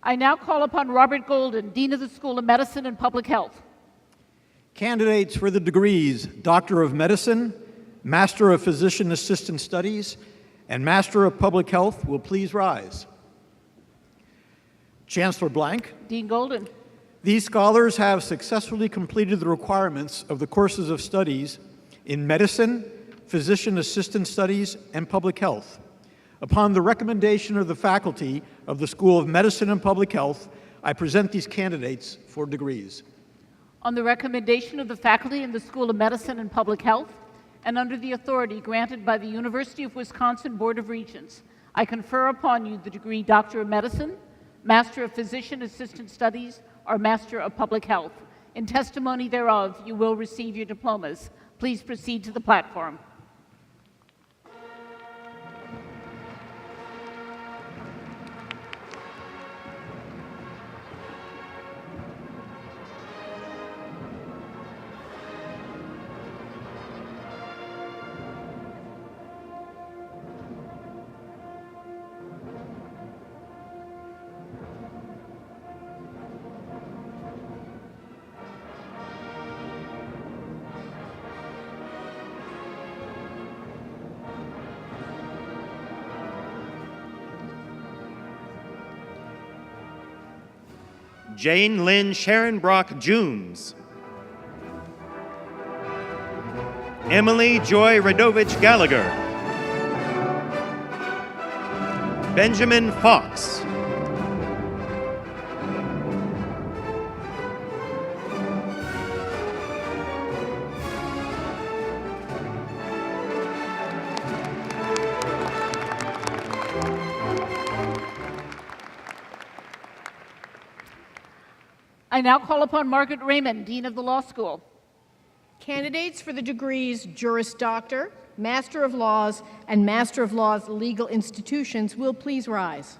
I now call upon Robert Golden, Dean of the School of Medicine and Public Health. Candidates for the degrees Doctor of Medicine, Master of Physician Assistant Studies, and Master of Public Health will please rise. Chancellor Blank. Dean Golden. These scholars have successfully completed the requirements of the courses of studies in Medicine, Physician Assistant Studies, and Public Health. Upon the recommendation of the faculty of the School of Medicine and Public Health, I present these candidates for degrees. On the recommendation of the faculty in the School of Medicine and Public Health, and under the authority granted by the University of Wisconsin Board of Regents, I confer upon you the degree Doctor of Medicine, Master of Physician Assistant Studies, or Master of Public Health. In testimony thereof, you will receive your diplomas. Please proceed to the platform. Jane Lynn Sharon Brock Junes. Emily Joy Radovich Gallagher. Benjamin Fox. I now call upon Margaret Raymond, Dean of the Law School. Candidates for the degrees Juris Doctor, Master of Laws, and Master of Laws Legal Institutions will please rise.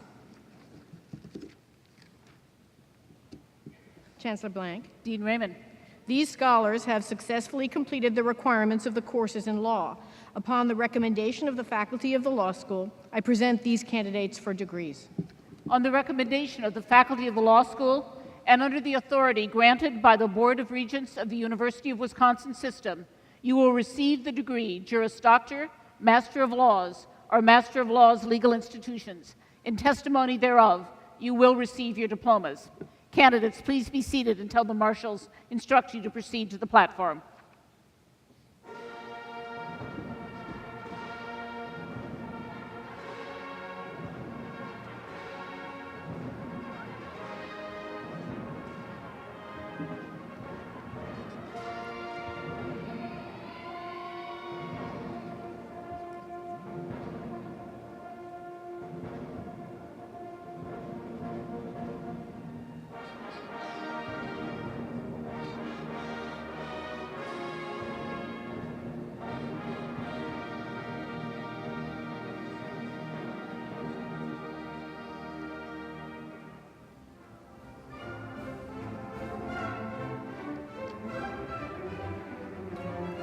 Chancellor Blank. Dean Raymond. These scholars have successfully completed the requirements of the courses in law. Upon the recommendation of the faculty of the law school, I present these candidates for degrees. On the recommendation of the faculty of the law school, and under the authority granted by the Board of Regents of the University of Wisconsin System, you will receive the degree Juris Doctor, Master of Laws, or Master of Laws Legal Institutions. In testimony thereof, you will receive your diplomas. Candidates, please be seated until the marshals instruct you to proceed to the platform.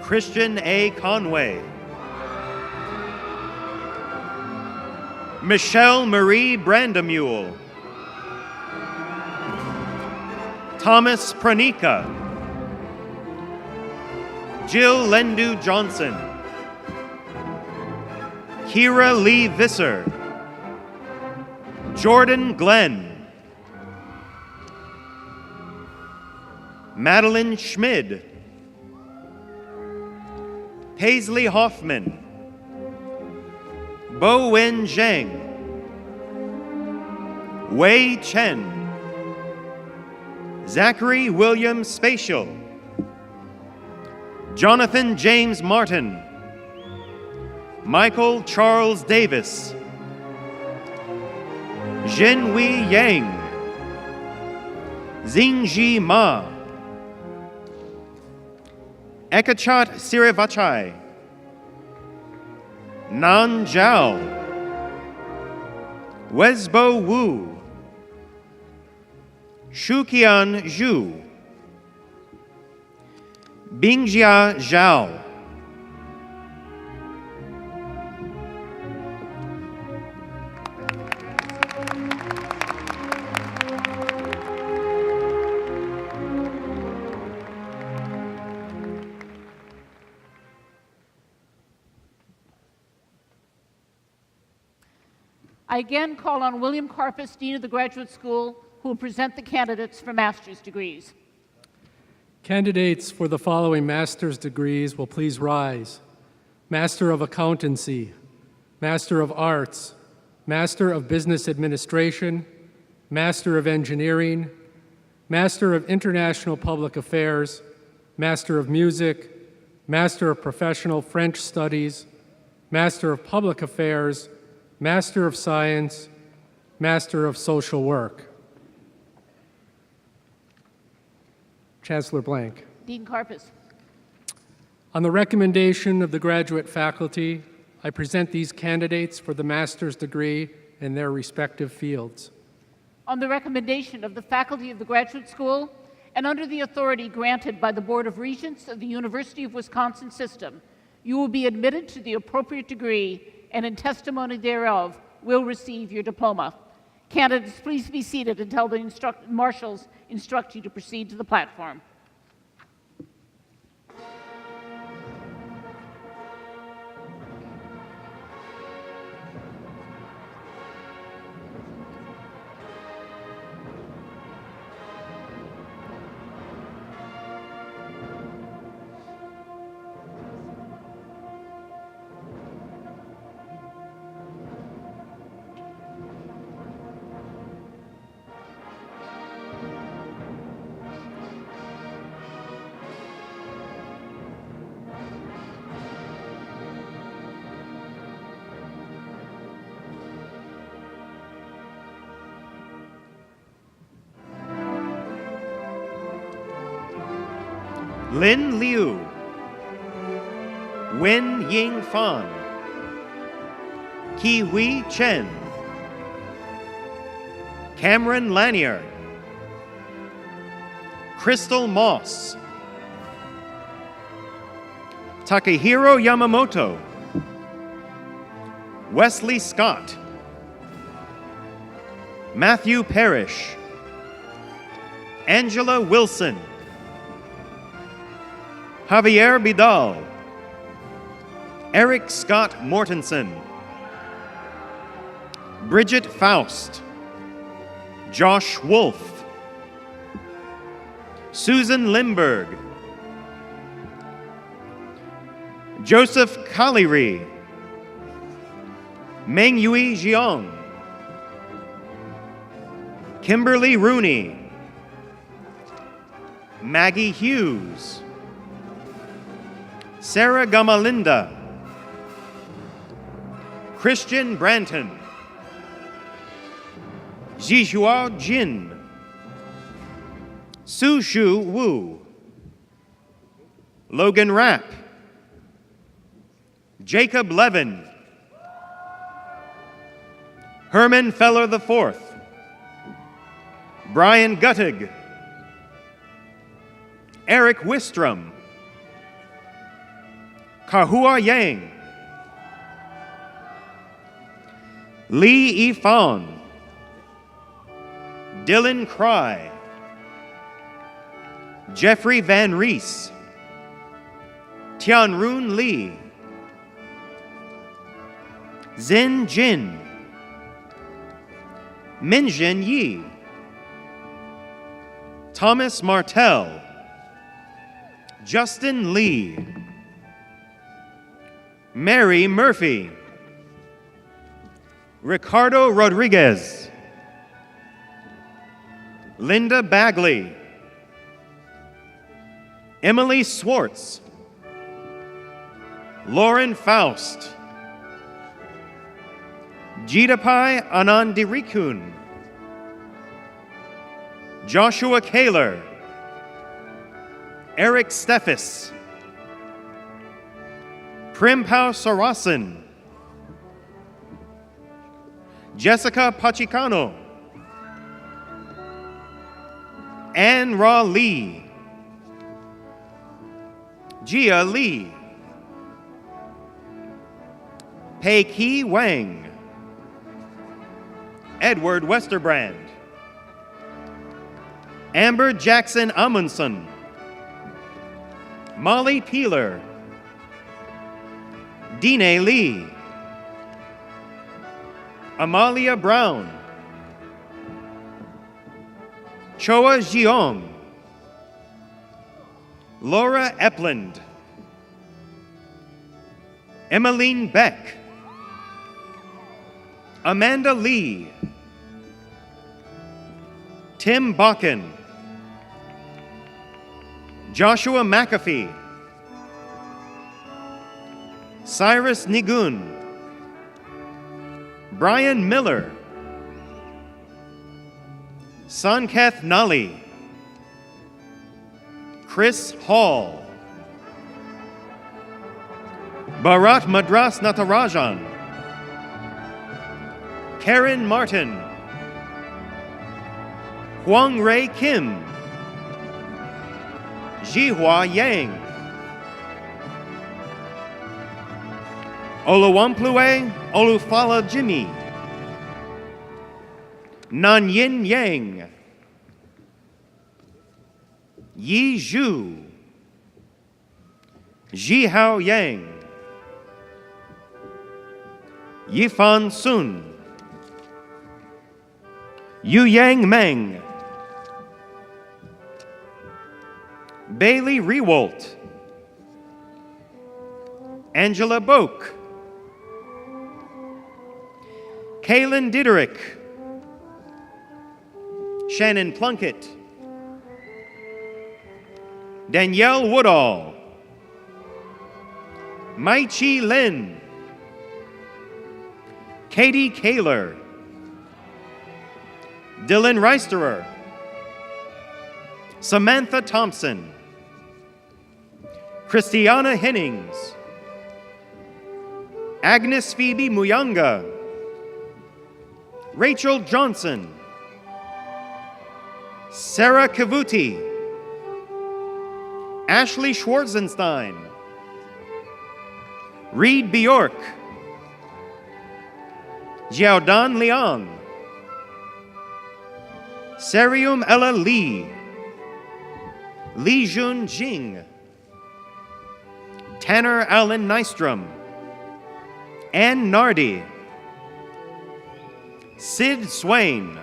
Christian A. Conway. Michelle Marie Brandamule. Thomas Pranika. Jill Lendu Johnson. Kira Lee Visser. Jordan Glenn. Madeline Schmid. Paisley Hoffman. Bo Wen Zhang. Wei Chen. Zachary William Spatial. Jonathan James Martin. Michael Charles Davis. Zhenhui Yang. Xingji Ma. Ekachat Sirivachai. Nan Zhao. Wesbo Wu. Shuqian Zhu. Bingjia Zhao. I again call on William Karpus, Dean of the Graduate School, who will present the candidates for master's degrees. Candidates for the following master's degrees will please rise. Master of Accountancy, Master of Arts, Master of Business Administration, Master of Engineering, Master of International Public Affairs, Master of Music, Master of Professional French Studies, Master of Public Affairs, Master of Science, Master of Social Work. Chancellor Blank. Dean Karpus. On the recommendation of the graduate faculty, I present these candidates for the master's degree in their respective fields. On the recommendation of the faculty of the Graduate School and under the authority granted by the Board of Regents of the University of Wisconsin System, you will be admitted to the appropriate degree and in testimony thereof will receive your diploma. Candidates, please be seated until the marshals instruct you to proceed to the platform. Lin Liu, Wen Ying Fan, Ki Hui Chen, Cameron Lanier, Crystal Moss, Takahiro Yamamoto, Wesley Scott, Matthew Parrish, Angela Wilson, Javier Vidal, Eric Scott Mortensen, Bridget Faust, Josh Wolf, Susan Limberg, Joseph Kaliri, Mengyue Jiang, Kimberly Rooney, Maggie Hughes, Sarah Gamalinda, Christian Branton, Zhihua Jin, Su Shu Wu, Logan Rapp, Jacob Levin, Herman Feller IV, Brian Guttig, Eric Wistrom, Kahua Yang, Lee Yifan, Dylan Cry, Jeffrey Van Rees, Tianrun Lee, Zin Jin, Minjin Yi, Thomas Martell, Justin Lee, Mary Murphy, Ricardo Rodriguez, Linda Bagley, Emily Swartz, Lauren Faust, Jitapai Anandirikun, Joshua Kaler, Eric Steffes, Primpao Sarasan, Jessica Pachicano, Ann Ra Lee, Gia Lee, Pei Ki Wang, Edward Westerbrand, Amber Jackson Amundsen, Molly Peeler, Dine Lee, Amalia Brown, Choa Jiong, Laura Epland, Emmeline Beck, Amanda Lee, Tim Bakken, Joshua McAfee, Cyrus Nigun, Brian Miller, Sanketh Nali, Chris Hall, Bharat Madras Natarajan, Karen Martin, Huang Ray Kim, Jihua Yang, Oluwamplue Olufala Jimmy, Nanyin Yang, Yi Zhu, Jihao Yang, Yifan Sun, Yu Yang Meng, Bailey Rewalt, Angela Boak, Kaylin Diderick, Shannon Plunkett, Danielle Woodall, Mai Chi Lin, Katie Kaler, Dylan Reisterer, Samantha Thompson, Christiana Hennings, Agnes Phoebe Muyanga, Rachel Johnson, Sarah Kavuti, Ashley Schwarzenstein, Reed Bjork, Jiaodan Liang, Serium Ella Lee, Li Jun Jing, Tanner Allen Nystrom, Ann Nardi, Sid Swain,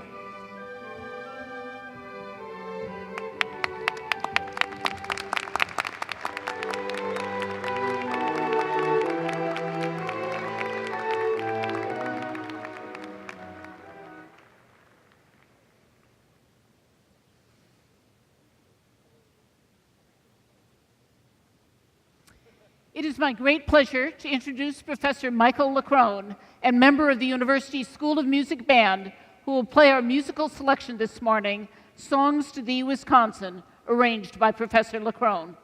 It is my great pleasure to introduce Professor Michael Leckrone, and member of the University School of Music Band, who will play our musical selection this morning, Songs to Thee, Wisconsin, arranged by Professor Leckrone.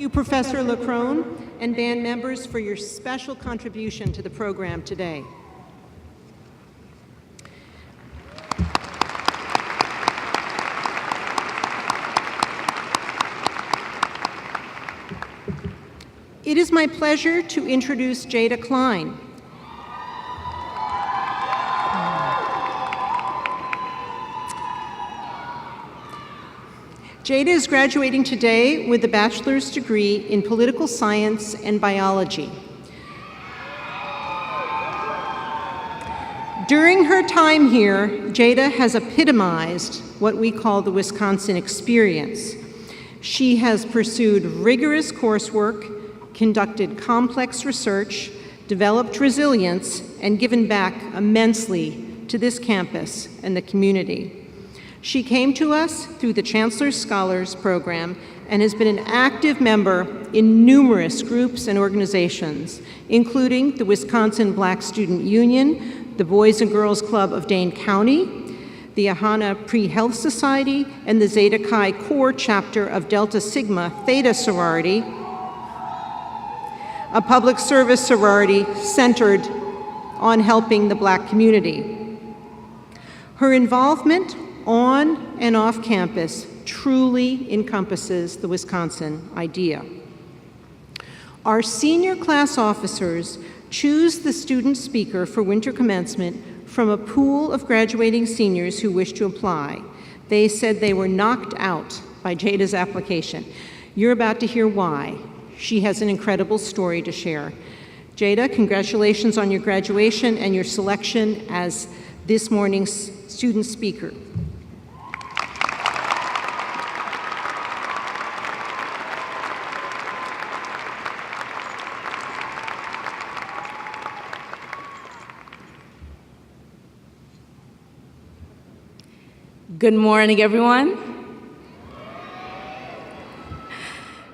You, Professor Leckrone, and band members for your special contribution to the program today. It is my pleasure to introduce Jada Klein. Jada is graduating today with a bachelor's degree in political science and biology. During her time here, Jada has epitomized what we call the Wisconsin experience. She has pursued rigorous coursework, conducted complex research, developed resilience, and given back immensely to this campus and the community. She came to us through the Chancellor's Scholars Program and has been an active member in numerous groups and organizations, including the Wisconsin Black Student Union, the Boys and Girls Club of Dane County, the Ahana Pre-Health Society, and the Zeta Chi Core chapter of Delta Sigma Theta sorority, a public service sorority centered on helping the Black community. Her involvement on and off campus truly encompasses the Wisconsin idea. Our senior class officers choose the student speaker for winter commencement from a pool of graduating seniors who wish to apply. They said they were knocked out by Jada's application. You're about to hear why. She has an incredible story to share. Jada, congratulations on your graduation and your selection as this morning's student speaker. Good morning, everyone.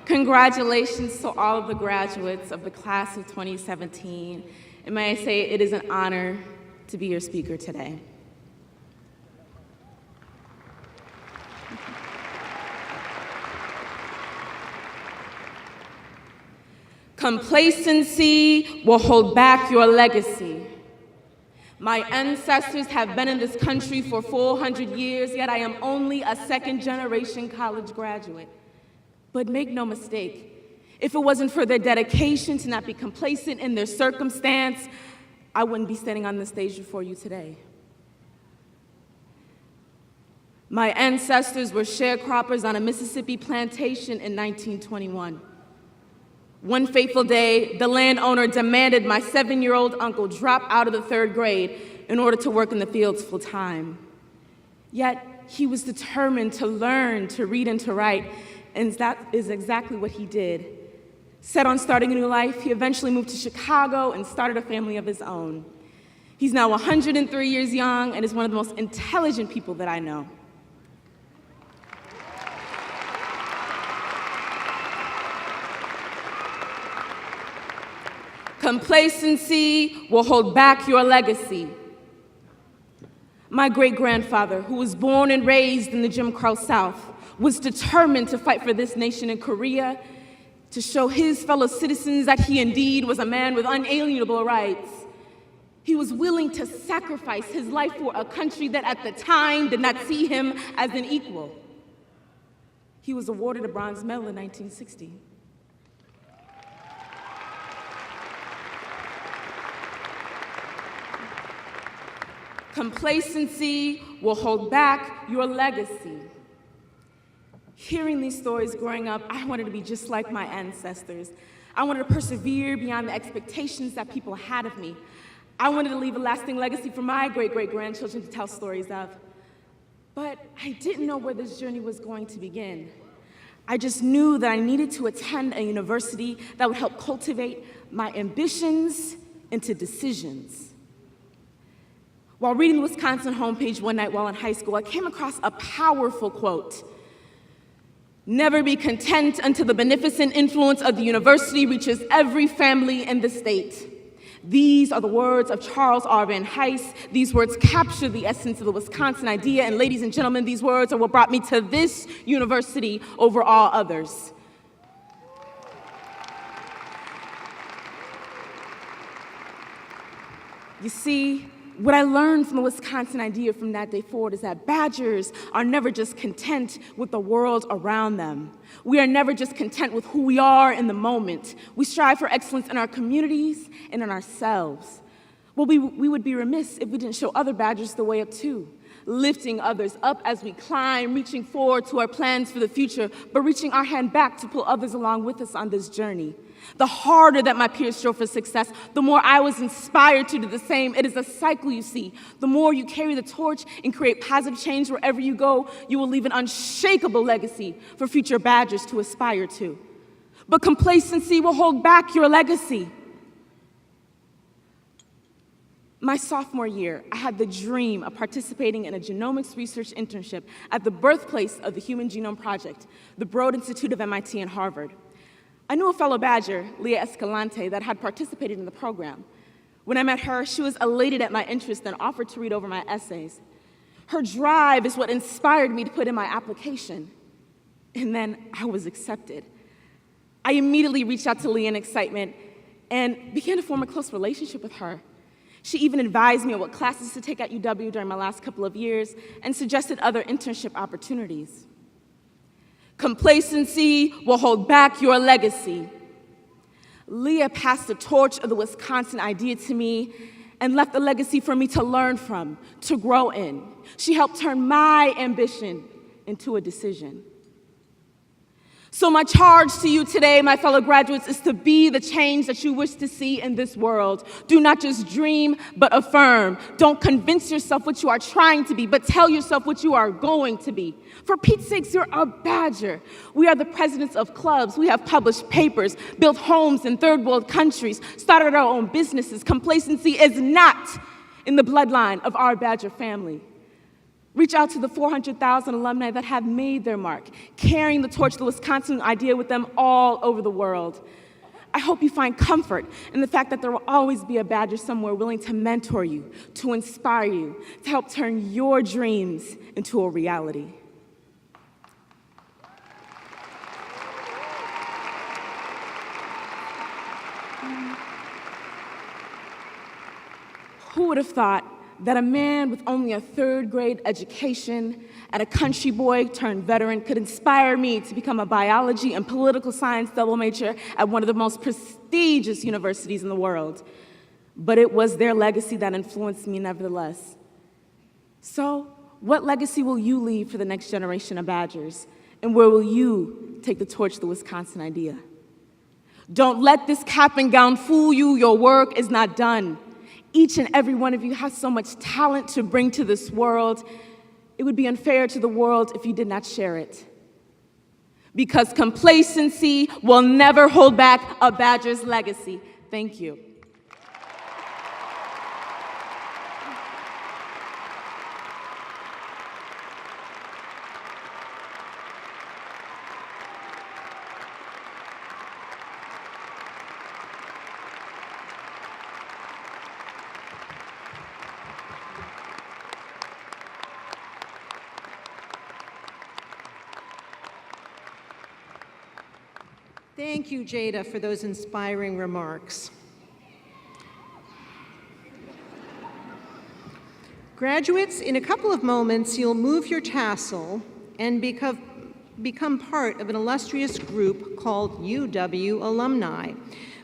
Congratulations to all of the graduates of the class of 2017. And may I say, it is an honor to be your speaker today. Complacency will hold back your legacy. My ancestors have been in this country for 400 years, yet I am only a second-generation college graduate. But make no mistake, if it wasn't for their dedication to not be complacent in their circumstance, I wouldn't be standing on the stage before you today. My ancestors were sharecroppers on a Mississippi plantation in 1921. One fateful day, the landowner demanded my 7-year-old uncle drop out of the 3rd grade in order to work in the fields full time. Yet, he was determined to learn to read and to write, and that is exactly what he did. Set on starting a new life, he eventually moved to Chicago and started a family of his own. He's now 103 years young and is one of the most intelligent people that I know. Complacency will hold back your legacy. My great-grandfather, who was born and raised in the Jim Crow South, was determined to fight for this nation in Korea, to show his fellow citizens that he indeed was a man with unalienable rights. He was willing to sacrifice his life for a country that at the time did not see him as an equal. He was awarded a bronze medal in 1960. Complacency will hold back your legacy. Hearing these stories growing up, I wanted to be just like my ancestors. I wanted to persevere beyond the expectations that people had of me. I wanted to leave a lasting legacy for my great-great-grandchildren to tell stories of. But I didn't know where this journey was going to begin. I just knew that I needed to attend a university that would help cultivate my ambitions into decisions. While reading the Wisconsin homepage one night while in high school, I came across a powerful quote. "Never be content until the beneficent influence of the university reaches every family in the state." These are the words of Charles R. Van Hise. These words capture the essence of the Wisconsin idea, and ladies and gentlemen, these words are what brought me to this university over all others. You see, what I learned from the Wisconsin idea from that day forward is that Badgers are never just content with the world around them. We are never just content with who we are in the moment. We strive for excellence in our communities and in ourselves. Well, we would be remiss if we didn't show other Badgers the way up too. lifting others up as we climb, reaching forward to our plans for the future, but reaching our hand back to pull others along with us on this journey. The harder that my peers strove for success, the more I was inspired to do the same. It is a cycle, you see. The more you carry the torch and create positive change wherever you go, you will leave an unshakable legacy for future Badgers to aspire to. But complacency will hold back your legacy. My sophomore year, I had the dream of participating in a genomics research internship at the birthplace of the Human Genome Project, the Broad Institute of MIT and Harvard. I knew a fellow Badger, Leah Escalante, that had participated in the program. When I met her, she was elated at my interest and offered to read over my essays. Her drive is what inspired me to put in my application. And then I was accepted. I immediately reached out to Leah in excitement and began to form a close relationship with her. She even advised me on what classes to take at UW during my last couple of years and suggested other internship opportunities. Complacency will hold back your legacy. Leah passed the torch of the Wisconsin idea to me and left a legacy for me to learn from, to grow in. She helped turn my ambition into a decision. So my charge to you today, my fellow graduates, is to be the change that you wish to see in this world. Do not just dream, but affirm. Don't convince yourself what you are trying to be, but tell yourself what you are going to be. For Pete's sakes, you're a Badger. We are the presidents of clubs. We have published papers, built homes in third world countries, started our own businesses. Complacency is not in the bloodline of our Badger family. Reach out to the 400,000 alumni that have made their mark, carrying the torch of the Wisconsin idea with them all over the world. I hope you find comfort in the fact that there will always be a Badger somewhere willing to mentor you, to inspire you, to help turn your dreams into a reality. Who would have thought that a man with only a third-grade education and a country boy turned veteran could inspire me to become a biology and political science double major at one of the most prestigious universities in the world? But it was their legacy that influenced me nevertheless. So, what legacy will you leave for the next generation of Badgers? And where will you take the torch of the Wisconsin idea? Don't let this cap and gown fool you. Your work is not done. Each and every one of you has so much talent to bring to this world. It would be unfair to the world if you did not share it. Because complacency will never hold back a Badger's legacy. Thank you. Thank you, Jada, for those inspiring remarks. Graduates, in a couple of moments, you'll move your tassel and become part of an illustrious group called UW Alumni.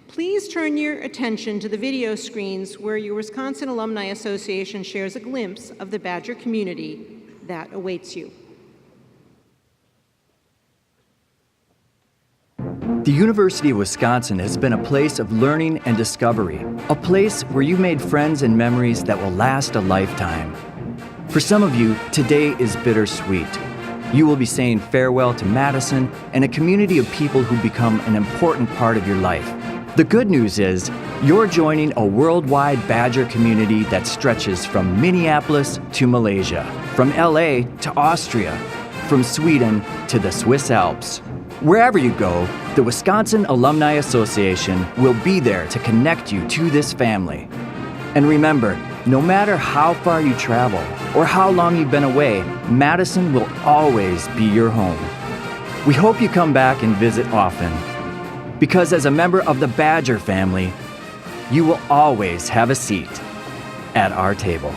Please turn your attention to the video screens where your Wisconsin Alumni Association shares a glimpse of the Badger community that awaits you. The University of Wisconsin has been a place of learning and discovery, a place where you made friends and memories that will last a lifetime. For some of you, today is bittersweet. You will be saying farewell to Madison and a community of people who become an important part of your life. The good news is, you're joining a worldwide Badger community that stretches from Minneapolis to Malaysia, from LA to Austria, from Sweden to the Swiss Alps. Wherever you go, the Wisconsin Alumni Association will be there to connect you to this family. And remember, no matter how far you travel or how long you've been away, Madison will always be your home. We hope you come back and visit often, because as a member of the Badger family, you will always have a seat at our table.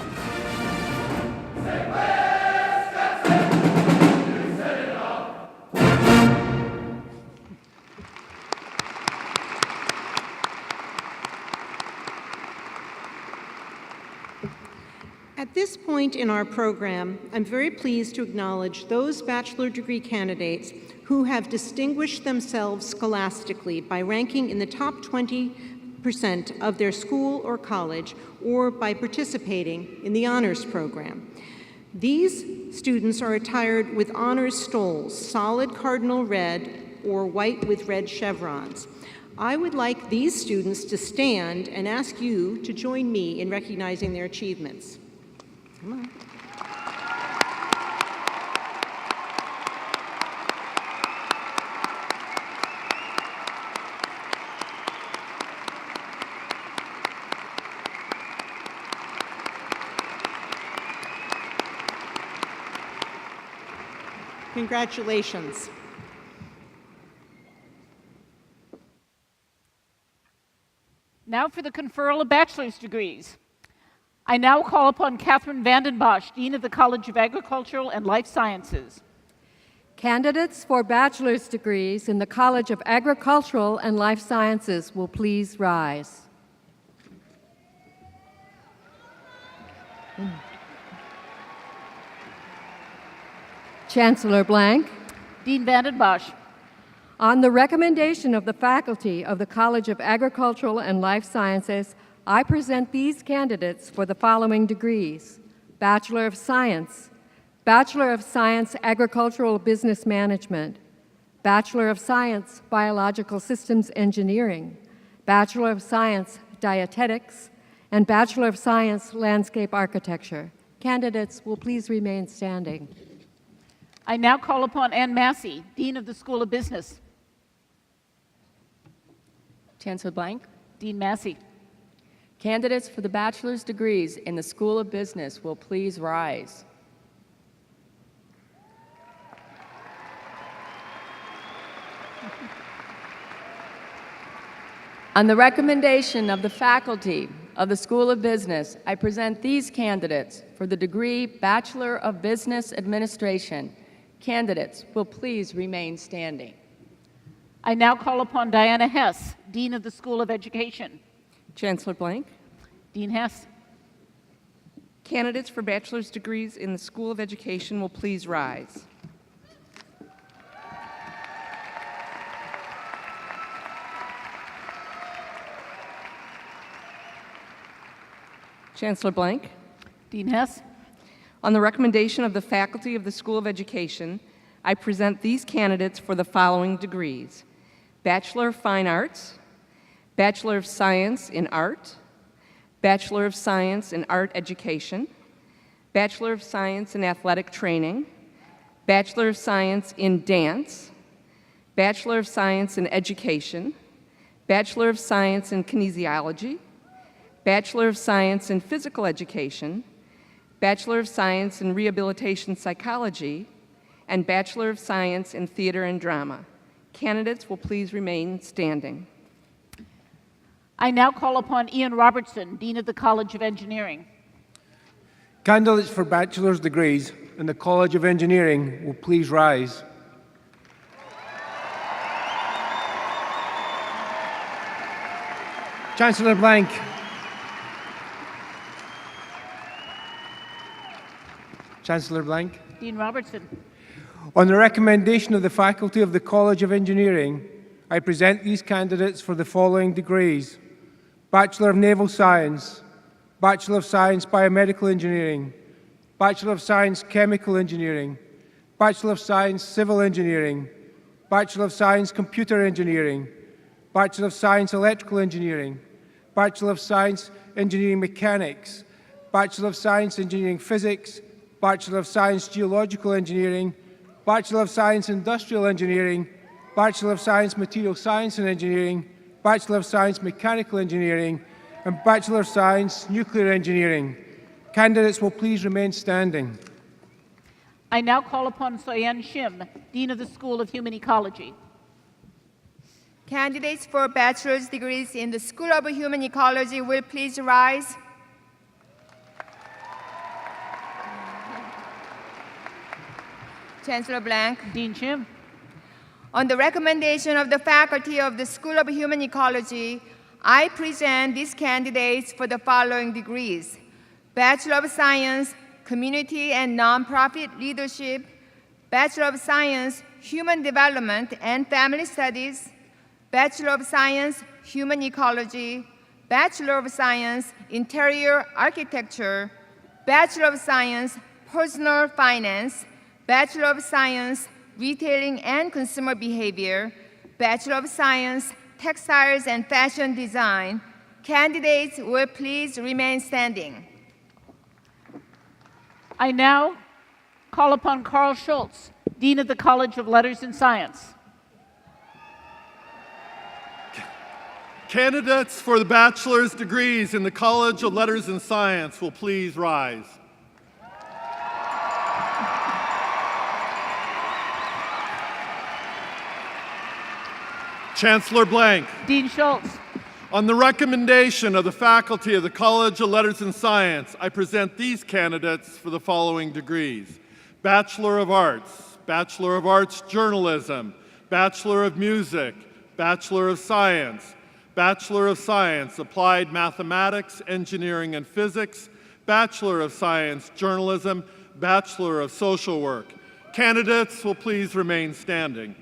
At this point in our program, I'm very pleased to acknowledge those bachelor degree candidates who have distinguished themselves scholastically by ranking in the top 20% of their school or college, or by participating in the honors program. These students are attired with honors stoles, solid cardinal red or white with red chevrons. I would like these students to stand and ask you to join me in recognizing their achievements. Come on. Congratulations. Now for the conferral of bachelor's degrees. I now call upon Catherine Vanden Bosch, Dean of the College of Agricultural and Life Sciences. Candidates for bachelor's degrees in the College of Agricultural and Life Sciences will please rise. Chancellor Blank. Dean Vanden Bosch. On the recommendation of the faculty of the College of Agricultural and Life Sciences, I present these candidates for the following degrees: Bachelor of Science, Bachelor of Science Agricultural Business Management, Bachelor of Science Biological Systems Engineering, Bachelor of Science Dietetics, and Bachelor of Science Landscape Architecture. Candidates will please remain standing. I now call upon Ann Massey, Dean of the School of Business. Chancellor Blank. Dean Massey. Candidates for the bachelor's degrees in the School of Business will please rise. On the recommendation of the faculty of the School of Business, I present these candidates for the degree Bachelor of Business Administration. Candidates will please remain standing. I now call upon Diana Hess, Dean of the School of Education. Chancellor Blank. Dean Hess. Candidates for bachelor's degrees in the School of Education will please rise. Chancellor Blank. Dean Hess. On the recommendation of the faculty of the School of Education, I present these candidates for the following degrees: Bachelor of Fine Arts, Bachelor of Science in Art, Bachelor of Science in Art Education, Bachelor of Science in Athletic Training, Bachelor of Science in Dance, Bachelor of Science in Education, Bachelor of Science in Kinesiology, Bachelor of Science in Physical Education, Bachelor of Science in Rehabilitation Psychology, and Bachelor of Science in Theater and Drama. Candidates will please remain standing. I now call upon Ian Robertson, Dean of the College of Engineering. Candidates for bachelor's degrees in the College of Engineering will please rise. Chancellor Blank. Chancellor Blank. Dean Robertson. On the recommendation of the faculty of the College of Engineering, I present these candidates for the following degrees: Bachelor of Naval Science, Bachelor of Science Biomedical Engineering, Bachelor of Science Chemical Engineering, Bachelor of Science Civil Engineering, Bachelor of Science Computer Engineering, Bachelor of Science Electrical Engineering, Bachelor of Science Engineering Mechanics, Bachelor of Science Engineering Physics, Bachelor of Science Geological Engineering, Bachelor of Science Industrial Engineering, Bachelor of Science Material Science and Engineering, Bachelor of Science Mechanical Engineering, and Bachelor of Science Nuclear Engineering. Candidates will please remain standing. I now call upon Soyeon Shim, Dean of the School of Human Ecology. Candidates for bachelor's degrees in the School of Human Ecology will please rise. Chancellor Blank. Dean Shim. On the recommendation of the faculty of the School of Human Ecology, I present these candidates for the following degrees: Bachelor of Science, Community and Nonprofit Leadership, Bachelor of Science, Human Development and Family Studies, Bachelor of Science, Human Ecology, Bachelor of Science, Interior Architecture, Bachelor of Science, Personal Finance, Bachelor of Science, Retailing and Consumer Behavior, Bachelor of Science, Textiles and Fashion Design. Candidates will please remain standing. I now call upon Carl Schultz, Dean of the College of Letters and Science. Candidates for the bachelor's degrees in the College of Letters and Science will please rise. Chancellor Blank. Dean Schultz. On the recommendation of the faculty of the College of Letters and Science, I present these candidates for the following degrees: Bachelor of Arts, Bachelor of Arts Journalism, Bachelor of Music, Bachelor of Science, Bachelor of Science Applied Mathematics, Engineering, and Physics, Bachelor of Science Journalism, Bachelor of Social Work. Candidates will please remain standing.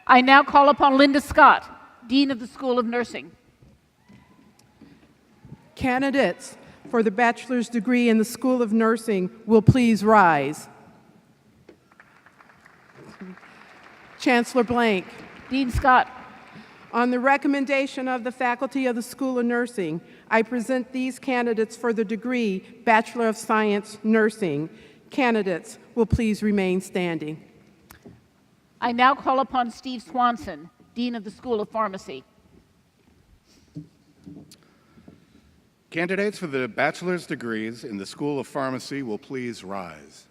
I now call upon Linda Scott, Dean of the School of Nursing. Candidates for the bachelor's degree in the School of Nursing will please rise. Chancellor Blank. Dean Scott. On the recommendation of the faculty of the School of Nursing, I present these candidates for the degree Bachelor of Science Nursing. Candidates will please remain standing. I now call upon Steve Swanson, Dean of the School of Pharmacy. Candidates for the bachelor's degrees in the School of Pharmacy will please rise.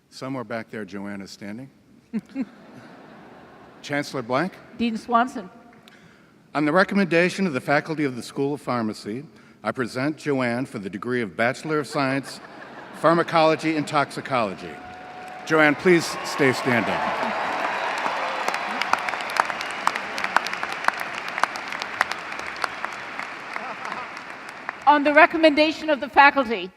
Somewhere back there, Joanne is standing. Chancellor Blank. Dean Swanson. On the recommendation of the faculty of the School of Pharmacy, I present Joanne for the degree of Bachelor of Science, Pharmacology and Toxicology. Joanne, please stay standing. On the recommendation of the faculty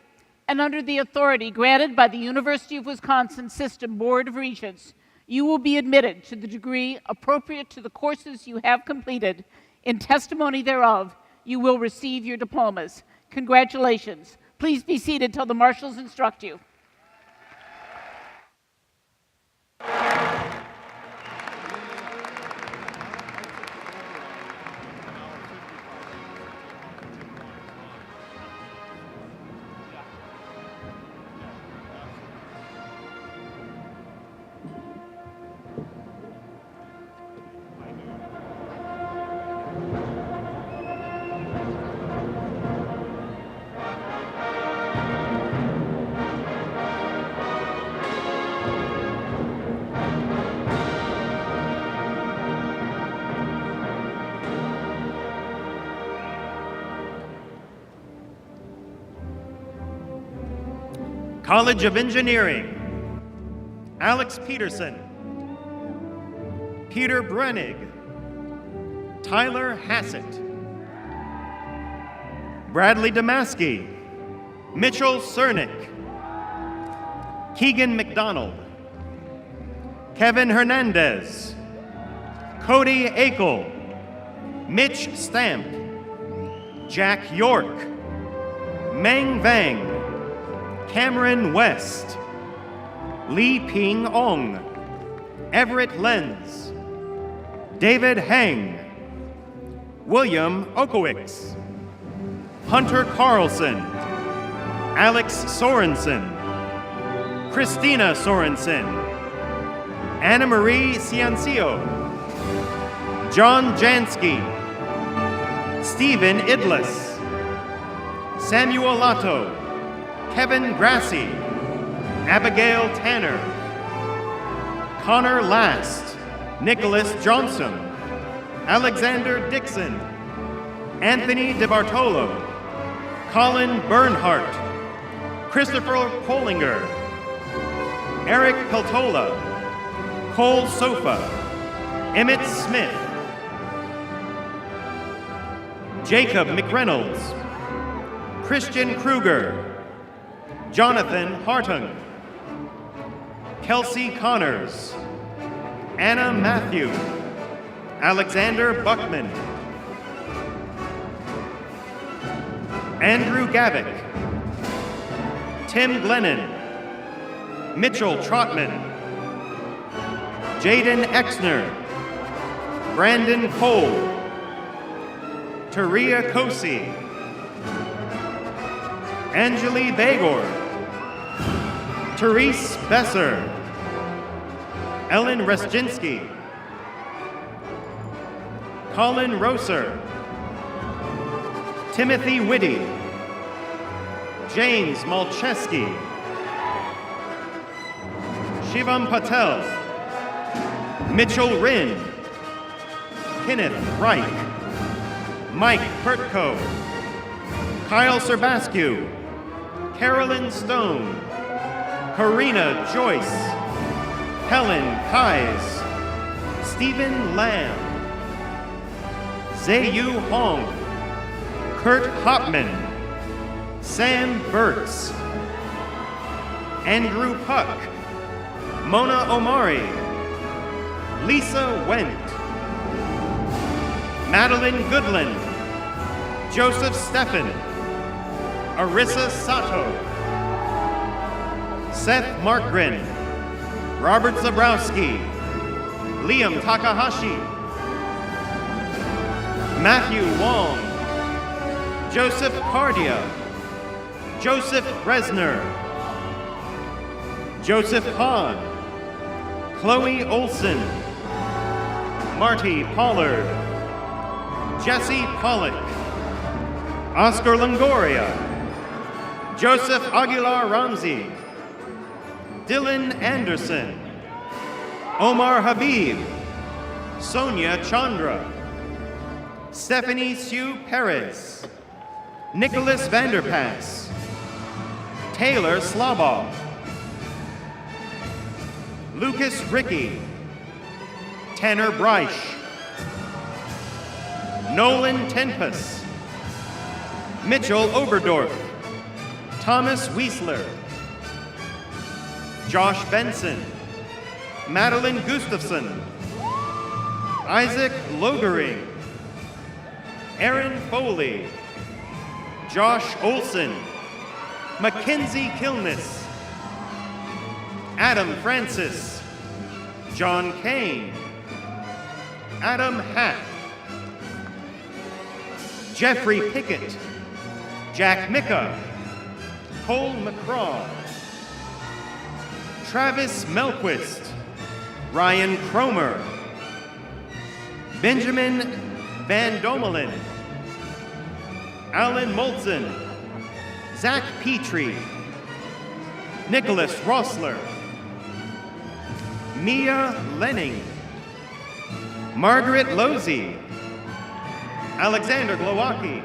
and under the authority granted by the University of Wisconsin System Board of Regents, you will be admitted to the degree appropriate to the courses you have completed. In testimony thereof, you will receive your diplomas. Congratulations. Please be seated till the marshals instruct you. College of Engineering, Alex Peterson, Peter Brenig, Tyler Hassett, Bradley Damaski, Mitchell Cernick, Keegan McDonald, Kevin Hernandez, Cody Akel, Mitch Stamp, Jack York, Meng Vang, Cameron West, Lee Ping Ong, Everett Lenz, David Hang, William Okowicz, Hunter Carlson, Alex Sorensen, Christina Sorensen, Anna Marie Ciancio, John Jansky, Stephen Idlis, Samuel Lato, Kevin Grassi, Abigail Tanner, Connor Last, Nicholas Johnson, Alexander Dixon, Anthony DeBartolo, Colin Bernhardt, Christopher Polinger, Eric Peltola, Cole Sofa, Emmett Smith, Jacob McReynolds, Christian Kruger, Jonathan Hartung, Kelsey Connors, Anna Matthew, Alexander Buckman, Andrew Gavick, Tim Glennon, Mitchell Trotman, Jaden Exner, Brandon Cole, Taria Kosi, Angeli Bagor, Therese Besser, Ellen Resjinsky, Colin Roser, Timothy Whitty, James Malcheski, Shivam Patel, Mitchell Rinn, Kenneth Reich, Mike Pertko, Kyle Serbascu, Carolyn Stone, Karina Joyce, Helen Kais, Stephen Lamb, Zayu Hong, Kurt Hopman, Sam Burtz, Andrew Puck, Mona Omari, Lisa Wendt, Madeline Goodland, Joseph Steffen, Arissa Sato, Seth Markgren, Robert Zabrowski, Liam Takahashi, Matthew Wong, Joseph Cardia, Joseph Bresner, Joseph Hahn, Chloe Olson, Marty Pollard, Jesse Pollock, Oscar Longoria, Joseph Aguilar Ramsey, Dylan Anderson, Omar Habib, Sonia Chandra, Stephanie Sue Perez, Nicholas Vanderpass, Taylor Slabaugh, Lucas Ricky, Tanner Breisch, Nolan Tempest, Mitchell Oberdorf, Thomas Wiesler, Josh Benson, Madeline Gustafson, Isaac Logering, Aaron Foley, Josh Olson, Mackenzie Kilness, Adam Francis, John Kane, Adam Hack, Jeffrey Pickett, Jack Micka, Cole McCraw, Travis Melquist, Ryan Cromer, Benjamin Van Domelen, Alan Moltzen, Zach Petrie, Nicholas Rossler, Mia Lenning, Margaret Losey, Alexander Glowacki,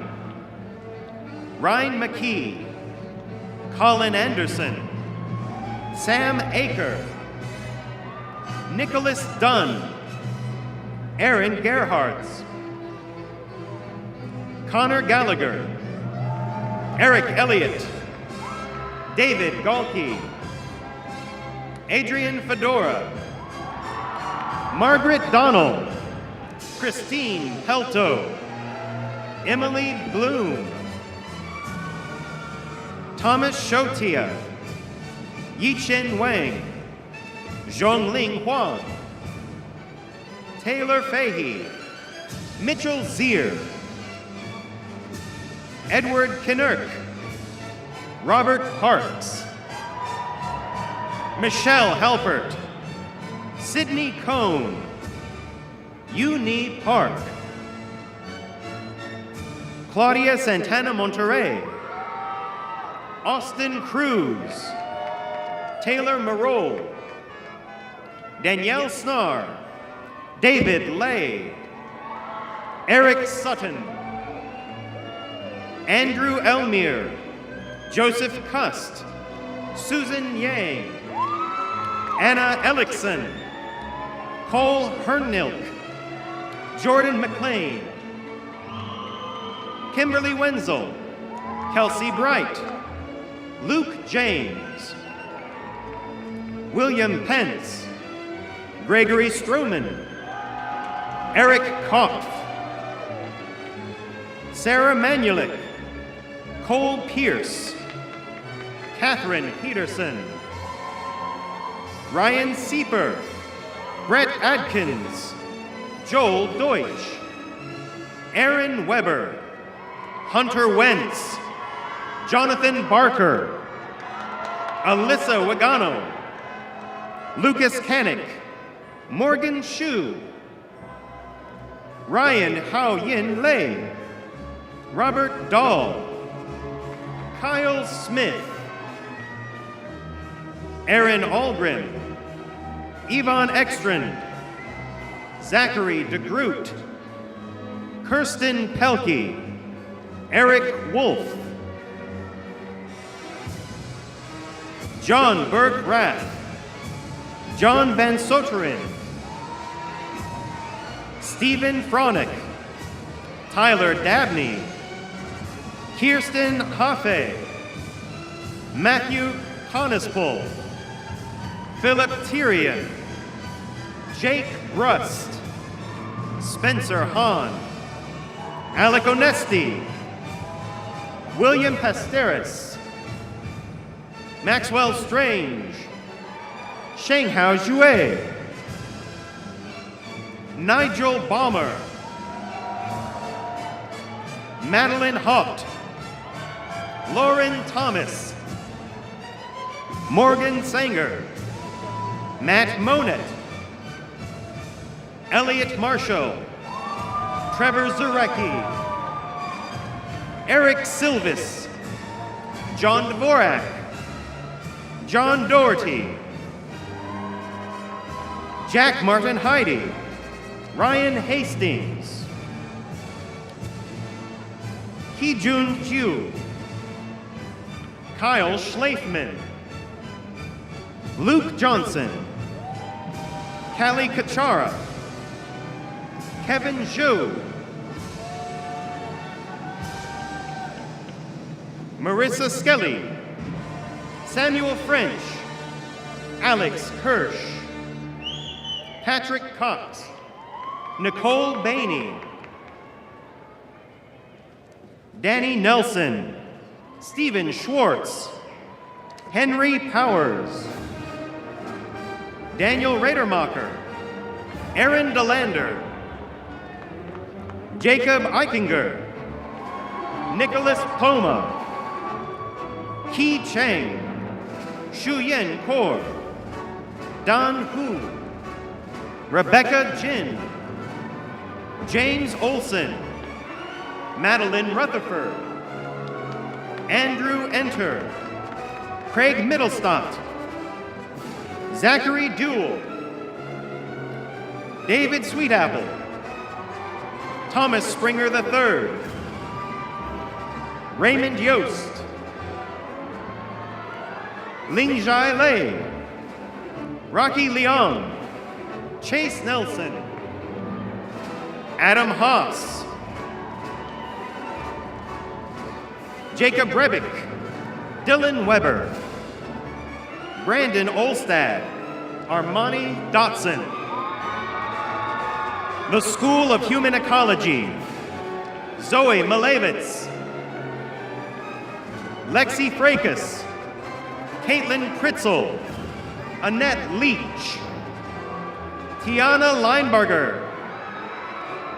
Ryan McKee, Colin Anderson, Sam Aker, Nicholas Dunn, Aaron Gerhards, Connor Gallagher, Eric Elliott, David Galkey, Adrian Fedora, Margaret Donald, Christine Pelto, Emily Bloom, Thomas Shotia, Yichen Wang, Zhongling Huang, Taylor Fahey, Mitchell Zier, Edward Kinnerk, Robert Parks, Michelle Halpert, Sydney Cohn, Uni Park, Claudia Santana Monterrey, Austin Cruz, Taylor Marole, Danielle Snar, David Lay, Eric Sutton, Andrew Elmere, Joseph Cust, Susan Yang, Anna Ellickson, Cole Hernilk, Jordan McLean, Kimberly Wenzel, Kelsey Bright, Luke James, William Pence, Gregory Stroman, Eric Kopf, Sarah Manulik, Cole Pierce, Catherine Peterson, Ryan Sieper, Brett Adkins, Joel Deutsch, Aaron Weber, Hunter Wentz, Jonathan Barker, Alyssa Wagano, Lucas Kanik, Morgan Shu, Ryan Hao Yin Lei, Robert Dahl, Kyle Smith, Aaron Algrim, Yvonne Ekstrand, Zachary DeGroot, Kirsten Pelkey, Eric Wolf, John Burke Rath, John Van Soteren, Stephen Fronick, Tyler Dabney, Kirsten Haffe, Matthew Conispol, Philip Tyrion, Jake Brust, Spencer Hahn, Alec Onesti, William Pasteris, Maxwell Strange, Shanghao Zhue, Nigel Balmer, Madeline Haupt, Lauren Thomas, Morgan Sanger, Matt Monet, Elliot Marshall, Trevor Zurecki, Eric Silvis, John Dvorak, John Doherty, Jack Martin Heidi, Ryan Hastings, Hee-Jun Kyu, Kyle Schleifman, Luke Johnson, Callie Kachara, Kevin Zhou, Marissa Skelly, Samuel French, Alex Kirsch, Patrick Cox, Nicole Bainey, Danny Nelson, Stephen Schwartz, Henry Powers, Daniel Radermacher, Aaron DeLander, Jacob Eichinger, Nicholas Poma, Ki Cheng, Shuyen Kaur, Don Hu, Rebecca Jin, James Olson, Madeline Rutherford, Andrew Enter, Craig Middlestott, Zachary Dewell, David Sweetapple, Thomas Springer III, Raymond Yost, Lingjai Lei, Rocky Leong, Chase Nelson, Adam Haas, Jacob Rebick, Dylan Weber, Brandon Olstad, Armani Dotson, the School of Human Ecology, Zoe Malevitz, Lexi Fracas, Caitlin Kritzel, Annette Leach, Tiana Leinberger,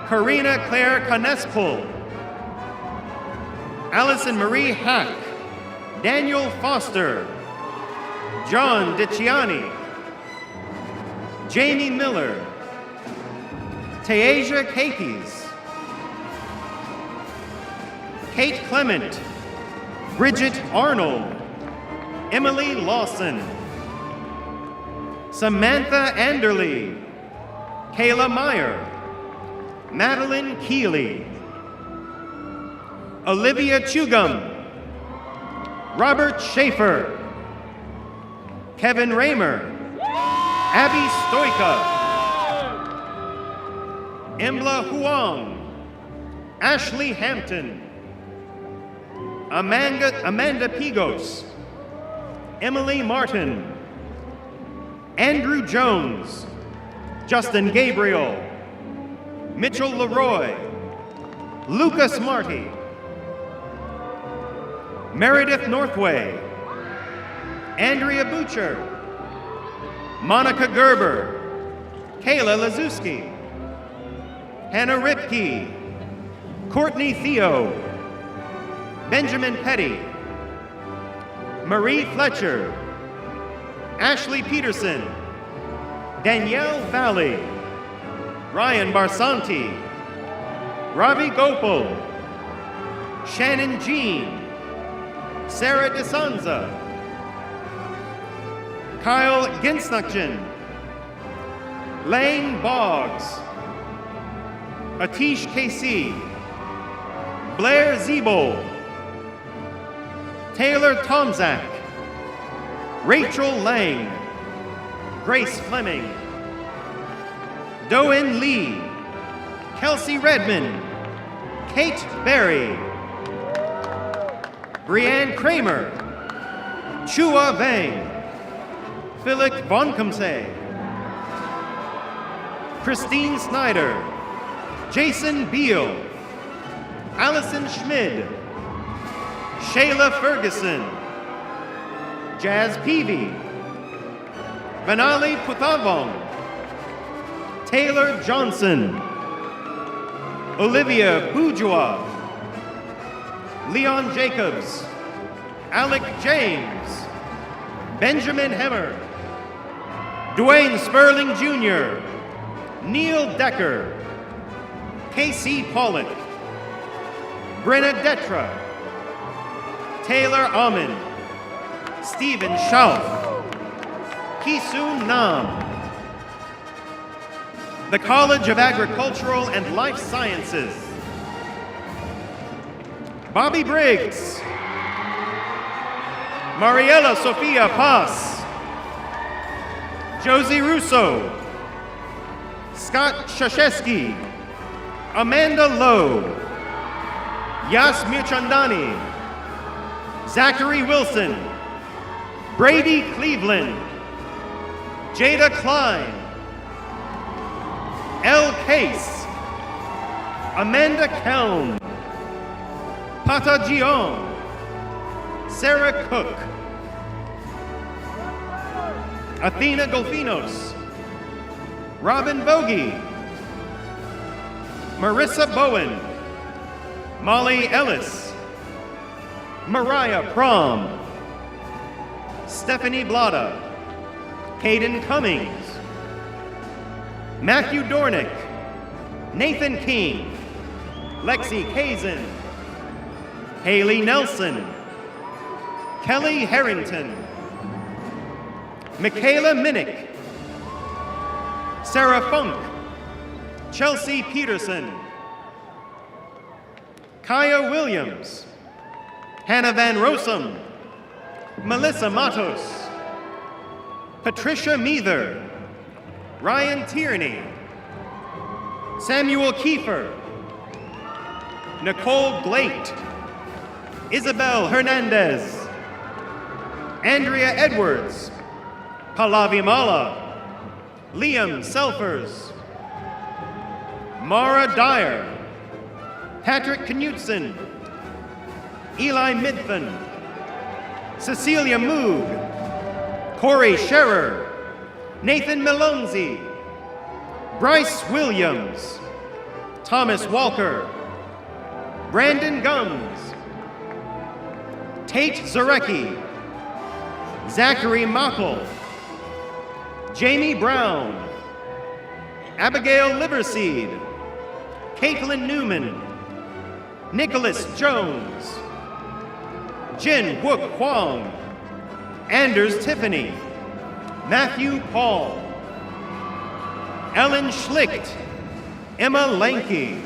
Karina Claire Canespol, Allison Marie Hack, Daniel Foster, John DiCiani, Jamie Miller, Tayasia Capes, Kate Clement, Bridget Arnold, Emily Lawson, Samantha Anderley, Kayla Meyer, Madeline Keeley, Olivia Chugum, Robert Schaefer, Kevin Raymer, Abby Stoika, Embla Huang, Ashley Hampton, Amanda Pigos, Emily Martin, Andrew Jones, Justin Gabriel, Mitchell Leroy, Lucas Marty, Meredith Northway, Andrea Butcher, Monica Gerber, Kayla Lazuski, Hannah Ripke, Courtney Theo, Benjamin Petty, Marie Fletcher, Ashley Peterson, Danielle Valley, Ryan Barsanti, Ravi Gopal, Shannon Jean, Sarah DeSanza, Kyle Ginsnukchen, Lane Boggs, Atish KC, Blair Zebo, Taylor Tomzak, Rachel Lang, Grace Fleming, Doan Lee, Kelsey Redmond, Kate Berry, Brianne Kramer, Chua Vang, Philip Vonkomse, Christine Snyder, Jason Beal, Allison Schmid, Shayla Ferguson, Jazz Peavy, Vanali Puthavong, Taylor Johnson, Olivia Bourgeois, Leon Jacobs, Alec James, Benjamin Hemmer, Dwayne Sperling Jr., Neil Decker, Casey Pollock, Brenna Detra, Taylor Amon, Stephen Schauf, Kisun Nam, the College of Agricultural and Life Sciences, Bobby Briggs, Mariela Sofia Paz, Josie Russo, Scott Shashesky, Amanda Lowe, Yas Mirchandani, Zachary Wilson, Brady Cleveland, Jada Klein, Elle Case, Amanda Kelm, Pata Gion, Sarah Cook, Athena Golfinos, Robin Bogey, Marissa Bowen, Molly Ellis, Mariah Prom, Stephanie Blada, Caden Cummings, Matthew Dornick, Nathan King, Lexi Kazin, Haley Nelson, Kelly Harrington, Michaela Minnick, Sarah Funk, Chelsea Peterson, Kaya Williams, Hannah Van Rossum, Melissa Matos, Patricia Meather, Ryan Tierney, Samuel Kiefer, Nicole Glate, Isabel Hernandez, Andrea Edwards, Pallavi Mala, Liam Selfers, Mara Dyer, Patrick Knutson, Eli Midthen, Cecilia Moog, Corey Scherer, Nathan Melonzi, Bryce Williams, Thomas Walker, Brandon Gums, Tate Zarecki, Zachary Mockel, Jamie Brown, Abigail Liverseed, Caitlin Newman, Nicholas Jones, Jin Wook Huang, Anders Tiffany, Matthew Paul, Ellen Schlicht, Emma Lanke,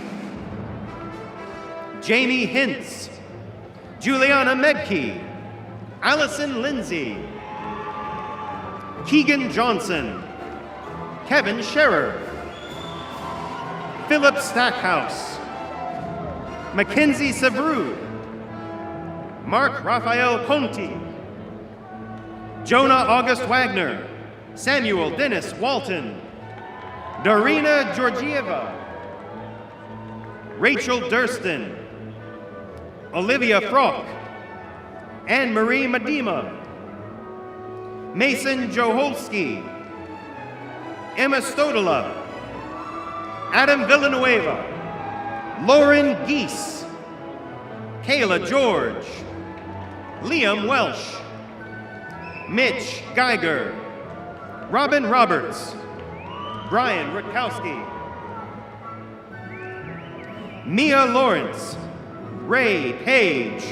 Jamie Hintz, Juliana Medke, Allison Lindsay, Keegan Johnson, Kevin Scherer, Philip Stackhouse, Mackenzie Savrud, Mark Raphael Conti, Jonah August Wagner, Samuel Dennis Walton, Darina Georgieva, Rachel Durston, Olivia Frock, Anne-Marie Medema, Mason Joholski, Emma Stodola, Adam Villanueva, Lauren Geese, Kayla George, Liam Welsh, Mitch Geiger, Robin Roberts, Brian Rutkowski, Mia Lawrence, Ray Page,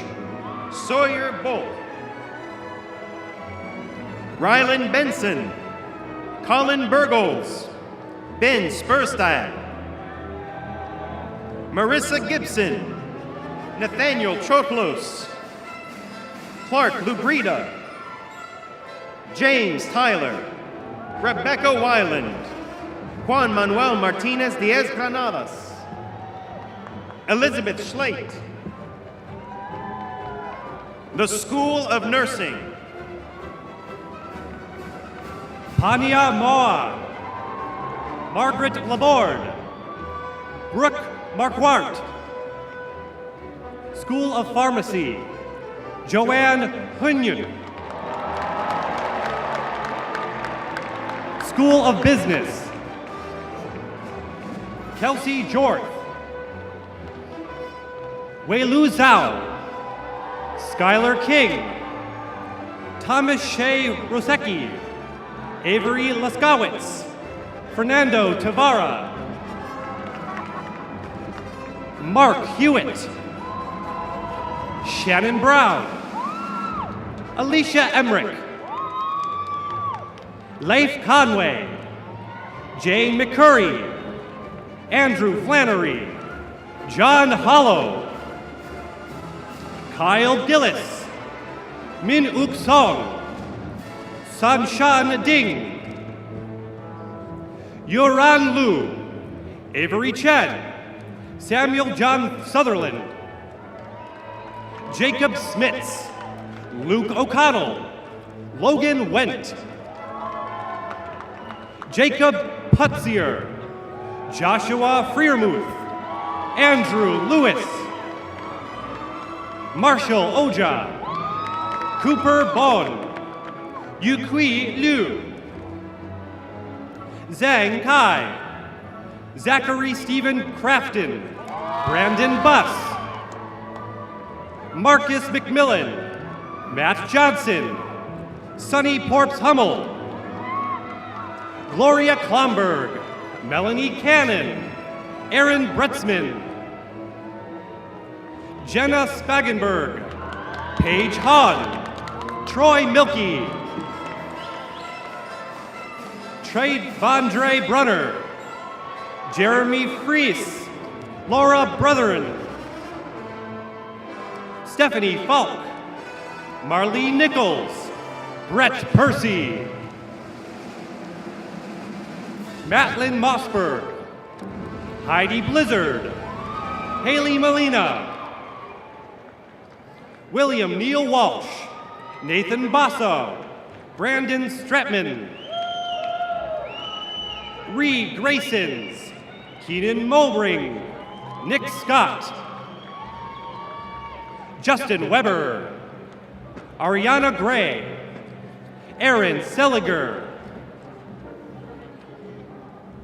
Sawyer Bolt, Rylan Benson, Colin Burgos, Ben Spurstad, Marissa Gibson, Nathaniel Choklos, Clark Lubrida, James Tyler, Rebecca Weiland, Juan Manuel Martinez Diaz Granadas, Elizabeth Schlate, the School of Nursing, Pania Moa, Margaret Laborde, Brooke Marquardt, School of Pharmacy, Joanne Hunyon, School of Business, Kelsey Jorth, Wei-Lu Zhao, Skylar King, Thomas Shea Rosecki, Avery Laskowitz, Fernando Tavara, Mark Hewitt, Shannon Brown, Alicia Emmerich, Leif Conway, Jane McCurry, Andrew Flannery, John Hollow, Kyle Gillis, Min Uk Song, Sanshan Ding, Yoran Lu, Avery Chen, Samuel John Sutherland, Jacob Smits, Luke O'Connell, Logan Wendt, Jacob Putzier, Joshua Freermuth, Andrew Lewis, Marshall Oja, Cooper Bond, Yukui Liu, Zhang Kai, Zachary Stephen Crafton, Brandon Buss, Marcus McMillan, Matt Johnson, Sonny Porps Hummel, Gloria Klomberg, Melanie Cannon, Aaron Bretzman, Jenna Spagenberg, Paige Hahn, Troy Milkey, Trey Vondre Brunner, Jeremy Fries, Laura Brotherin, Stephanie Falk, Marlene Nichols, Brett Percy, Matlin Mossberg, Heidi Blizzard, Haley Molina, William Neal Walsh, Nathan Basso, Brandon Stratman, Reed Graysons, Keenan Mulbring, Nick Scott, Justin Weber, Ariana Gray, Aaron Seliger,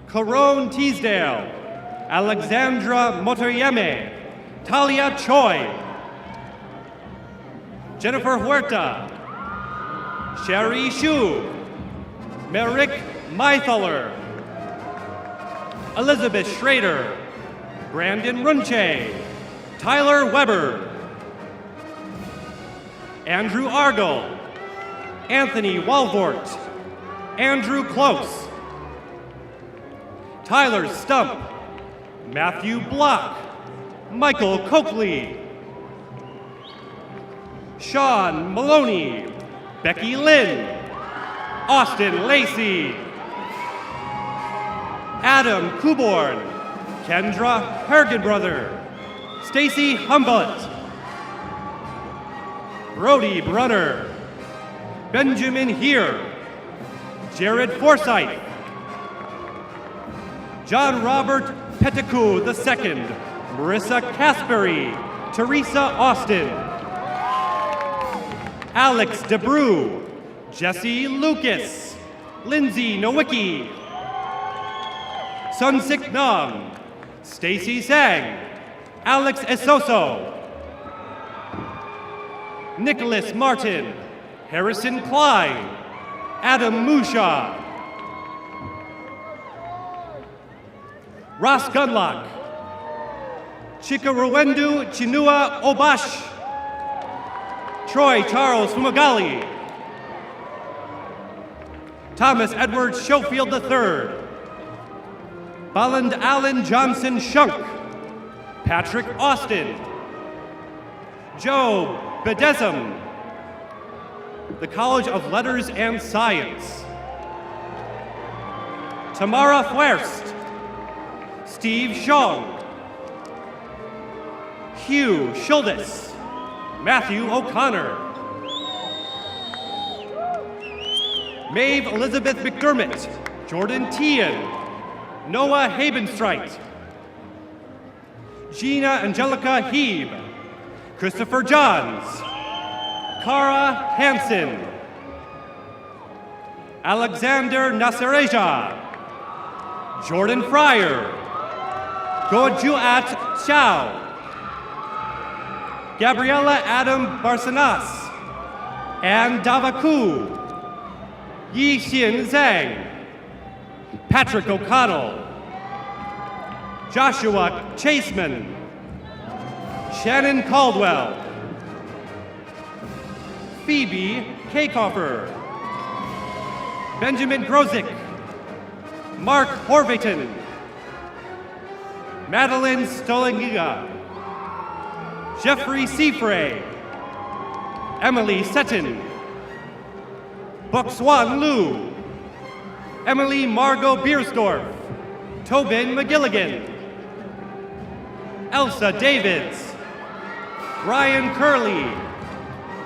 Caron Teasdale, Alexandra Motoyeme, Talia Choi, Jennifer Huerta, Sherry Shu, Merrick Mythaler, Elizabeth Schrader, Brandon Runche, Tyler Weber, Andrew Argel, Anthony Walvort, Andrew Close, Tyler Stump, Matthew Block, Michael Coakley, Sean Maloney, Becky Lynn, Austin Lacey, Adam Kuborn, Kendra Hergenbrother, Stacy Humboldt, Brody Brunner, Benjamin Heer, Jared Forsyth, John Robert Petticoe II, Marissa Caspery, Teresa Austin, Alex DeBrew, Jesse Lucas, Lindsay Nowicki, Sun Sik Nam, Stacy Sang, Alex Esoso, Nicholas Martin, Harrison Klein, Adam Musha, Ross Gunlock, Chikaruwendu Chinua Obash, Troy Charles Fumagali, Thomas Edward Schofield III, Bolland Allen Johnson Shunk, Patrick Austin, Joe Bedesum, the College of Letters and Science, Tamara Fuerst, Steve Shong, Hugh Schuldes, Matthew O'Connor, Maeve Elizabeth McDermott, Jordan Tian, Noah Habenstreit, Gina Angelica Heeb, Christopher Johns, Kara Hansen, Alexander Nasareja, Jordan Fryer, Gojuat Xiao, Gabriella Adam Barsanas, Ann Davaku, Yi Xin Zhang, Patrick O'Connell, Joshua Chaseman, Shannon Caldwell, Phoebe Kakoffer, Benjamin Grozick, Mark Horvaton, Madeline Stolingiga, Jeffrey Seafray, Emily Seton, Buxwan Liu, Emily Margot Biersdorf, Tobin McGilligan, Elsa Davids, Ryan Curley,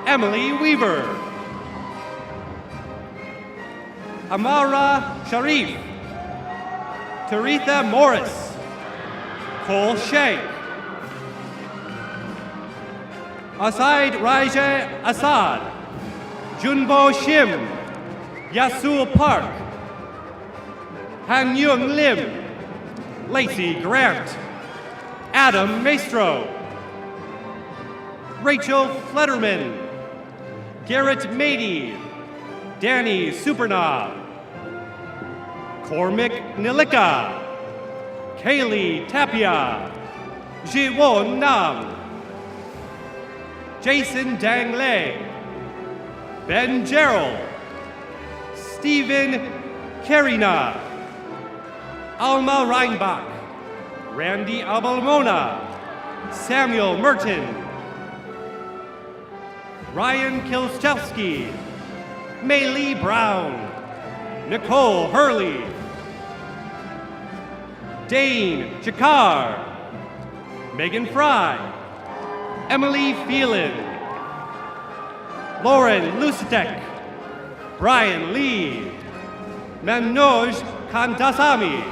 Emily Weaver, Amara Sharif, Taritha Morris, Cole Shank, Asaid Raja Assad, Junbo Shim, Yasul Park, Han Yung Lim, Lacey Grant, Adam Maestro, Rachel Flederman, Garrett Mady, Danny Supernob, Cormac Nilika, Kaylee Tapia, Jiwon Nam, Jason Dangley, Ben Gerald, Stephen Karina, Alma Reinbach, Randy Abalmona, Samuel Merton, Ryan Kilszewski, Maylee Brown, Nicole Hurley, Dane Jakar, Megan Fry, Emily Phelan, Lauren Lusitek, Brian Lee, Manoj Kandasamy,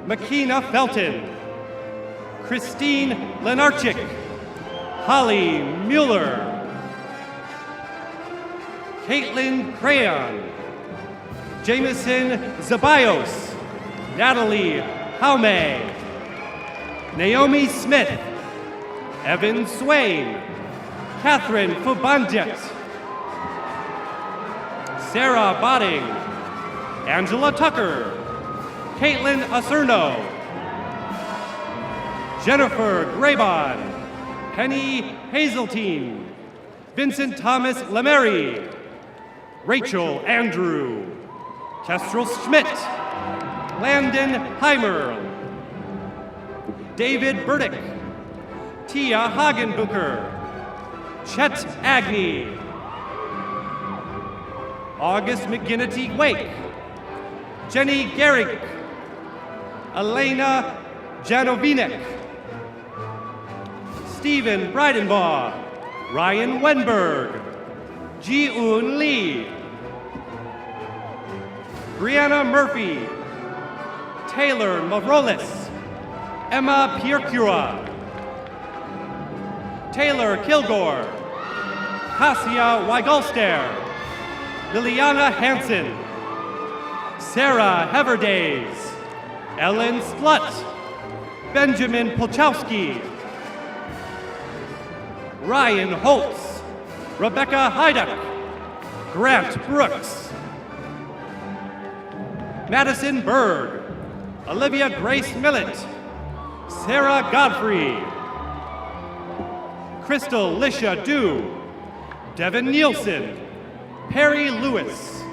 Makina Felton, Christine Lenarchik, Holly Mueller, Caitlin Crayon, Jameson Zabayos, Natalie Jaume, Naomi Smith, Evan Swain, Catherine Fubandet, Sarah Botting, Angela Tucker, Caitlin Acerno, Jennifer Graybon, Penny Hazeltine, Vincent Thomas Lemery, Rachel Andrew, Kestrel Schmidt, Landon Heimer, David Burdick, Tia Hagenbucher, Chet Agnew, August McGinnity Wake, Jenny Garrick, Elena Janovinek, Stephen Breidenbaugh, Ryan Wenberg, Ji-Un Lee, Brianna Murphy, Taylor Mavrolis, Emma Piercura, Taylor Kilgore, Cassia Weigelster, Liliana Hansen, Sarah Heverdays, Ellen Slut, Benjamin Polchowski, Ryan Holtz, Rebecca Heiduck, Grant Brooks, Madison Berg, Olivia Grace Millett, Sarah Godfrey, Crystal Lisha Dew, Devin Nielsen, Perry Lewis,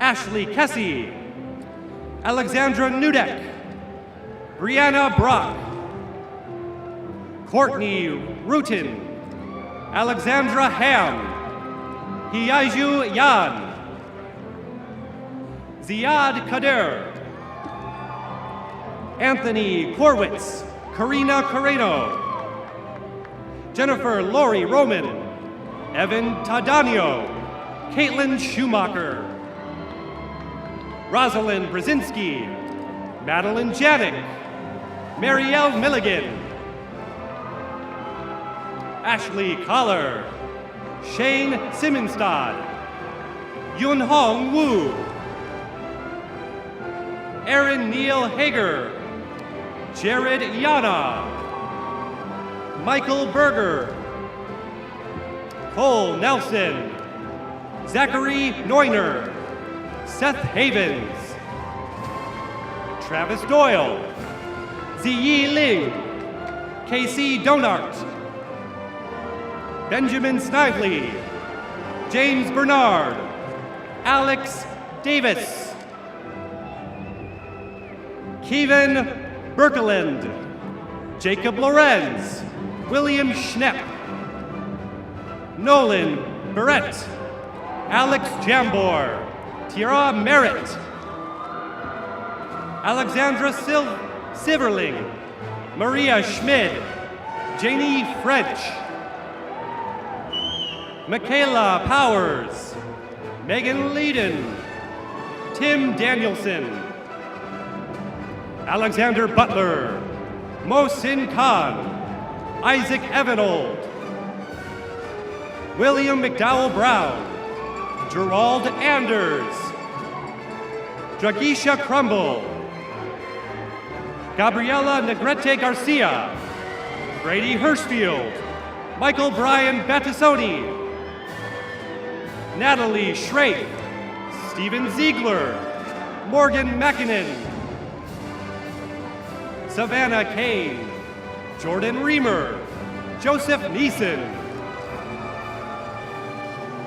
Ashley Kessie, Alexandra Nudek, Brianna Brock, Courtney Rutin, Alexandra Ham, Hiyaju Yan, Ziad Kader, Anthony Korwitz, Karina Carreno, Jennifer Lori Roman, Evan Tadanio, Caitlin Schumacher, Rosalind Brzezinski, Madeline Janik, Marielle Milligan, Ashley Collar, Shane Simonstad, Yun Hong Wu, Aaron Neil Hager, Jared Yana, Michael Berger, Cole Nelson, Zachary Neuner, Seth Havens, Travis Doyle, Ziyi Ling, Casey Donart, Benjamin Snively, James Bernard, Alex Davis, Kevin Berkeland, Jacob Lorenz, William Schnepp, Nolan Barrett, Alex Jambor, Tiara Merritt, Alexandra Siverling, Maria Schmid, Janie French, Michaela Powers, Megan Leeden, Tim Danielson, Alexander Butler, Mohsin Khan, Isaac Evanold, William McDowell Brown, Gerald Anders, Dragisha Crumble, Gabriela Negrete Garcia, Brady Hirschfield, Michael Brian Battisoni, Natalie Schrape, Stephen Ziegler, Morgan McKinnon, Savannah Kane, Jordan Reamer, Joseph Neeson,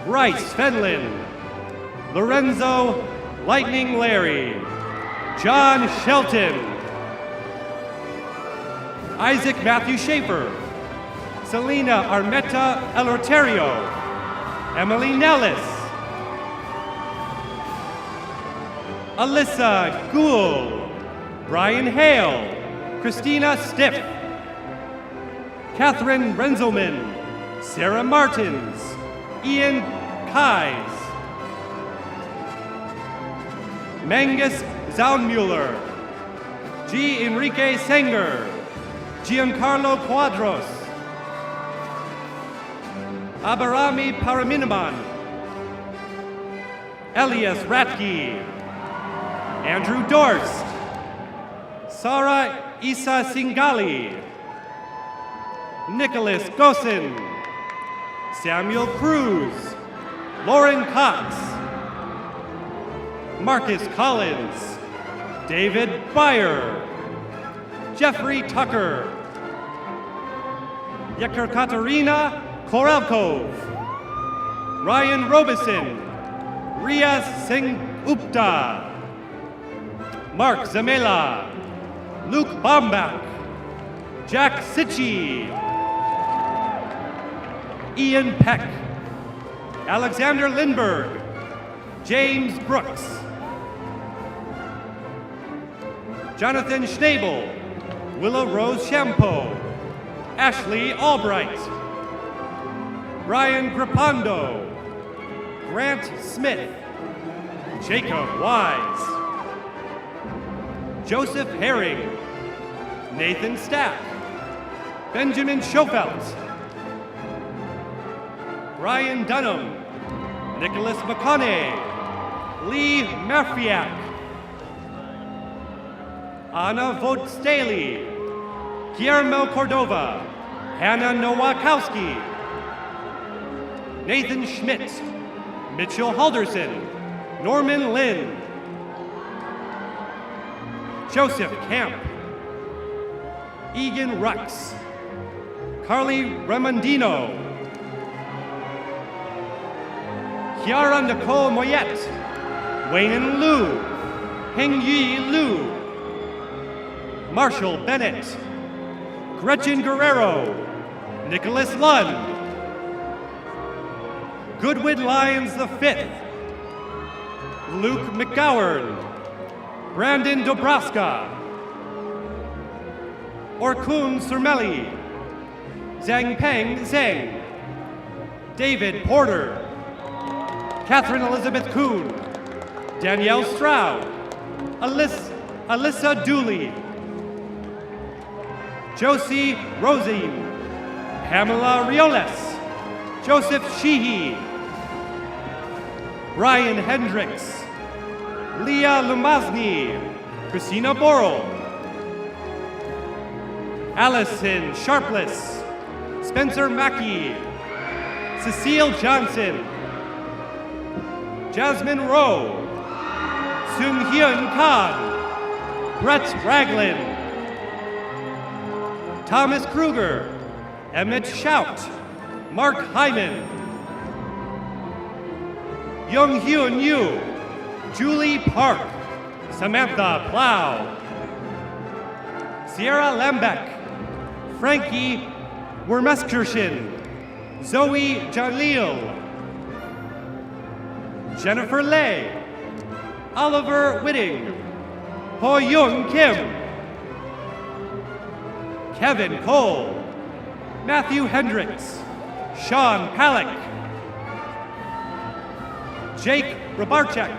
Bryce Fenlon, Lorenzo Lightning Larry, John Shelton, Isaac Matthew Schaefer, Selena Armetta Elorterio, Emily Nellis, Alyssa Gould, Brian Hale, Christina Stiff, Catherine Renzelman, Sarah Martins, Ian Kais, Mangus Zaunmuller, G. Enrique Sanger, Giancarlo Quadros, Abarami Paraminaman, Elias Ratke, Andrew Dorst, Sara Isa Singali, Nicholas Gossen, Samuel Cruz, Lauren Cox, Marcus Collins, David Byer, Jeffrey Tucker, Yekaterina Korelkov, Ryan Robeson, Riaz Singh Upta, Mark Zamela, Luke Bombach, Jack Sitchie, Ian Peck, Alexander Lindberg, James Brooks, Jonathan Schnabel, Willow Rose Shampo, Ashley Albright, Brian Grapondo, Grant Smith, Jacob Wise, Joseph Herring, Nathan Stack, Benjamin Schofelt, Brian Dunham, Nicholas McConney, Lee Mafiak, Anna Vogt Staley, Guillermo Cordova, Hannah Nowakowski, Nathan Schmidt, Mitchell Halderson, Norman Lynn, Joseph Camp, Egan Rux, Carly Remondino, Kiara Nicole Moyet, Wayne Liu, Hengyi Liu, Marshall Bennett, Gretchen Guerrero, Nicholas Lund, Goodwin Lyons V, Luke McGowan, Brandon Dobraska, Orkun Surmeli, Zhangpeng Zheng, David Porter, Catherine Elizabeth Kuhn, Danielle Stroud, Alyssa Dooley, Josie Rosine, Pamela Rioles, Joseph Sheehy, Brian Hendricks, Leah Lumazny, Christina Borrell, Allison Sharpless, Spencer Mackey, Cecile Johnson, Jasmine Rowe, Sung Hyun Khan, Brett Ragland, Thomas Kruger, Emmett Shout, Mark Hyman, Young Hyun Yu, Julie Park, Samantha Plow, Sierra Lambeck, Frankie Wermeskirchen, Zoe Jalil, Jennifer Lay, Oliver Whitting, Ho Young Kim, Kevin Cole, Matthew Hendricks, Sean Palick, Jake Robarchek,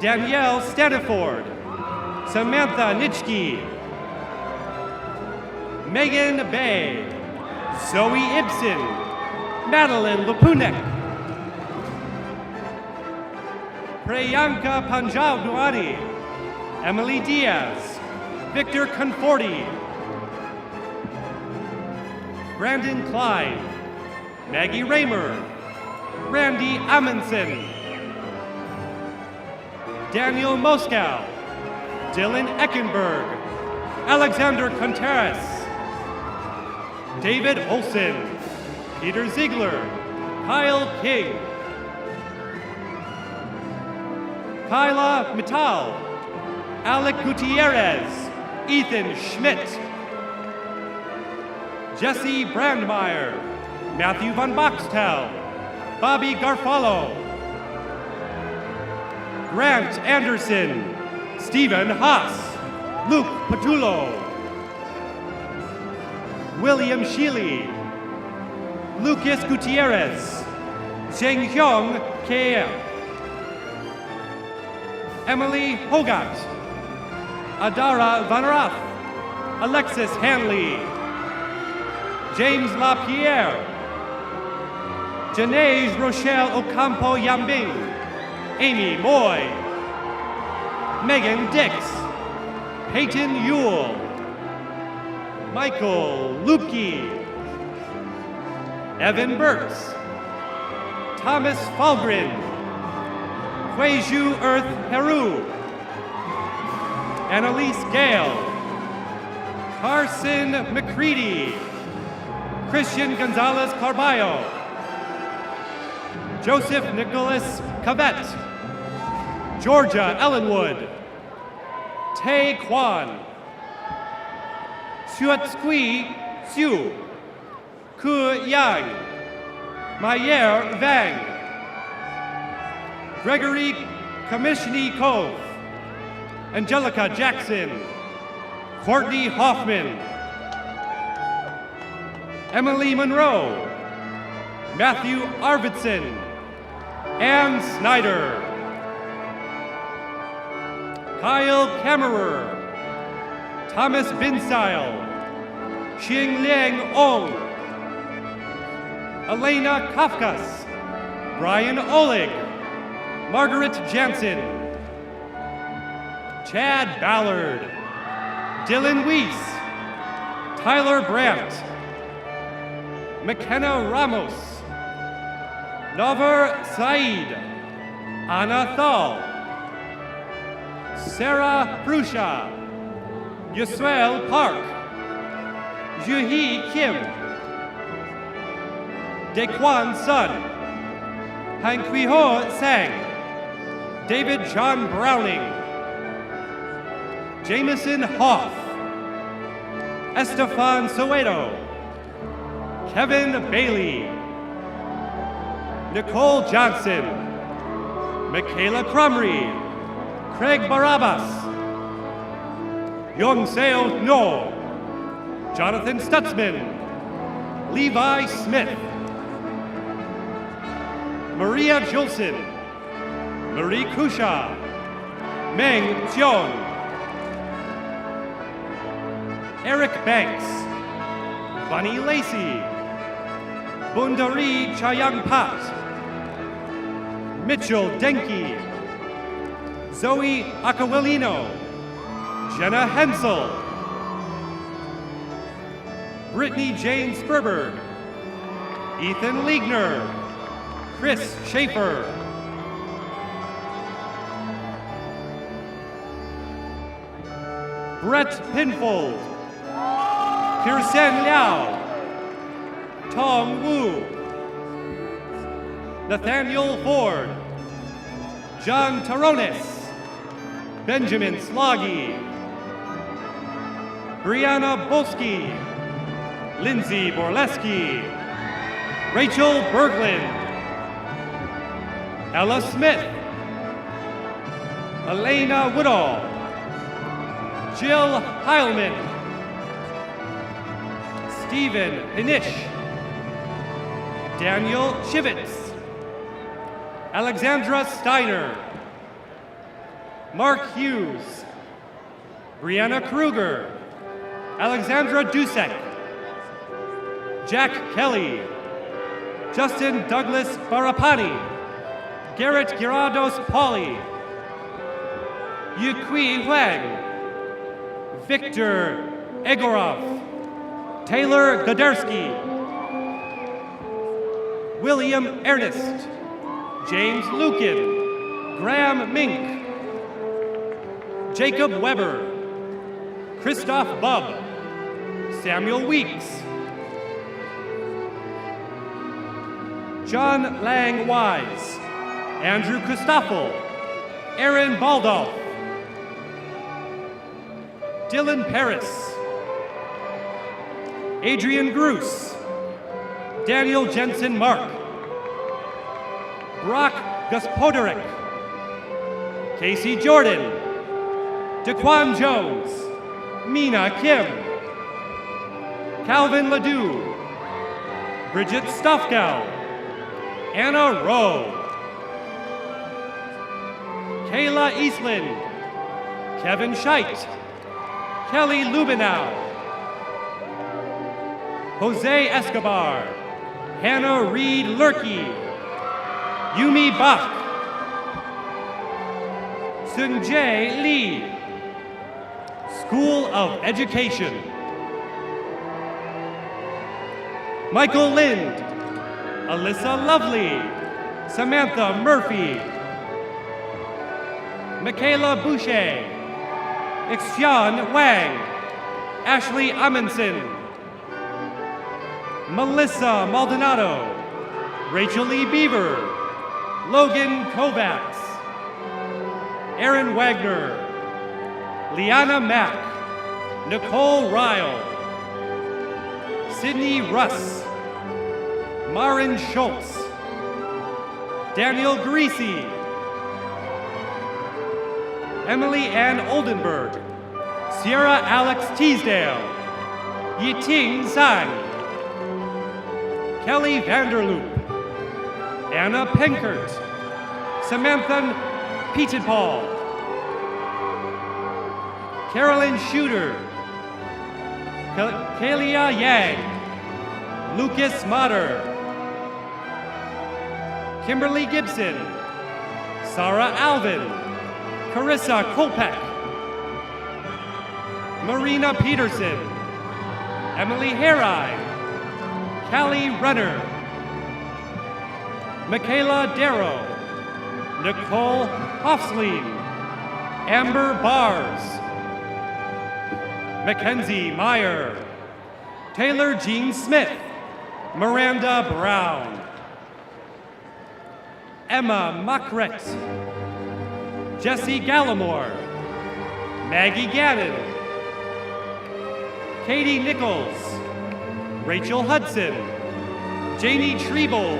Danielle Staniford, Samantha Nitschke, Megan Bay, Zoe Ibsen, Madeline Lapunek, Priyanka Panjabwani, Emily Diaz, Victor Conforti, Brandon Klein, Maggie Raymer, Randy Amundsen, Daniel Moskow, Dylan Eckenberg, Alexander Contreras, David Olson, Peter Ziegler, Kyle King, Kyla Mittal, Alec Gutierrez, Ethan Schmidt, Jesse Brandmeier, Matthew Van Boxtel, Bobby Garfalo, Grant Anderson, Stephen Haas, Luke Patullo, William Sheely, Lucas Gutierrez, Zheng Hyung K. Emily Hogat, Adara Vanarath, Alexis Hanley, James LaPierre, Janae Rochelle Ocampo Yambing, Amy Moy, Megan Dix, Peyton Ewell, Michael Lupke, Evan Burks, Thomas Falgren, Kweju Earth Peru, Annalise Gale, Carson McCready, Christian Gonzalez Carballo, Joseph Nicholas Cavett, Georgia Ellenwood, Tae Kwan, Suatsui Siu, Ku Yang, Mayer Vang, Gregory Komishnikov, Angelica Jackson, Courtney Hoffman, Emily Monroe, Matthew Arvidsson, Ann Snyder, Kyle Kammerer, Thomas Binsile, Xing Liang Ong, Elena Kafkas, Brian Oleg, Margaret Jansen, Chad Ballard, Dylan Weiss, Tyler Brandt, McKenna Ramos, Navar Saeed, Anna Thal, Sarah Prusha, Yusrael Park, Juhee Kim, Daquan Sun, Hanquiho Sang, David John Browning, Jameson Hoff, Estefan Soweto, Kevin Bailey, Nicole Johnson, Michaela Crumry, Craig Barabbas, Yongseo No, Jonathan Stutzman, Levi Smith, Maria Jolson, Marie Kusha, Meng Xiong, Eric Banks, Bunny Lacey, Bundari Chayangpat, Mitchell Denke, Zoe Acawilino, Jenna Hensel, Brittany Jane Sperberg, Ethan Liegner, Chris Schaefer, Brett Pinfold, Kirsten Liao, Tom Wu, Nathaniel Ford, John Taronis, Benjamin Sloggy, Brianna Bolsky, Lindsay Borleski, Rachel Berglund, Ella Smith, Elena Woodall, Jill Heilman, Stephen Hinish, Daniel Chivitz, Alexandra Steiner, Mark Hughes, Brianna Kruger, Alexandra Dusek, Jack Kelly, Justin Douglas Barapani, Garrett Girados Pauly, Yukui Huang, Victor Egorov, Taylor Godersky, William Ernest, James Lukin, Graham Mink, Jacob Weber, Christoph Bubb, Samuel Weeks, John Lang Wise, Andrew Christoffel, Aaron Baldolf, Dylan Paris, Adrian Gruss, Daniel Jensen Mark, Brock Gospodarek, Casey Jordan, Daquan Jones, Mina Kim, Calvin Ledoux, Bridget Stoffgal, Anna Rowe, Kayla Eastland, Kevin Scheidt, Kelly Lubenow, Jose Escobar, Hannah Reed Lurkey, Yumi Bach, Sungjae Lee, School of Education, Michael Lind, Alyssa Lovely, Samantha Murphy, Michaela Boucher, Xian Wang, Ashley Amundsen, Melissa Maldonado, Rachel Lee Beaver, Logan Kovacs, Aaron Wagner, Liana Mack, Nicole Ryle, Sydney Russ, Marin Schultz, Daniel Greasy, Emily Ann Oldenburg, Sierra Alex Teasdale, Yiting Sang, Kelly Vanderloop, Anna Penkert, Samantha Petenpaul, Carolyn Shooter, Kalia Yang, Lucas Motter, Kimberly Gibson, Sarah Alvin, Carissa Kolpeck, Marina Peterson, Emily Harai, Callie Runner, Michaela Darrow, Nicole Hofslein, Amber Bars, Mackenzie Meyer, Taylor Jean Smith, Miranda Brown, Emma Muckret, Jesse Gallimore, Maggie Gannon, Katie Nichols, Rachel Hudson, Janie Treble,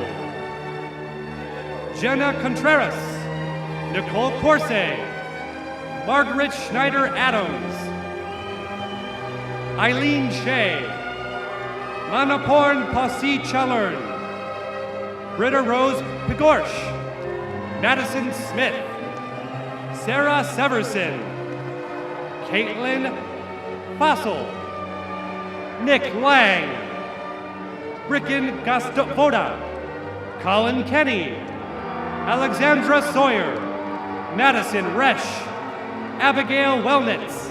Jenna Contreras, Nicole Corse, Margaret Schneider Adams, Eileen Shea, Manaporn Pasi Chalern, Britta Rose Pigorsh, Madison Smith, Sarah Severson, Caitlin Fossil, Nick Lang, Ricken Gastovoda, Colin Kenny, Alexandra Sawyer, Madison Resch, Abigail Wellnitz,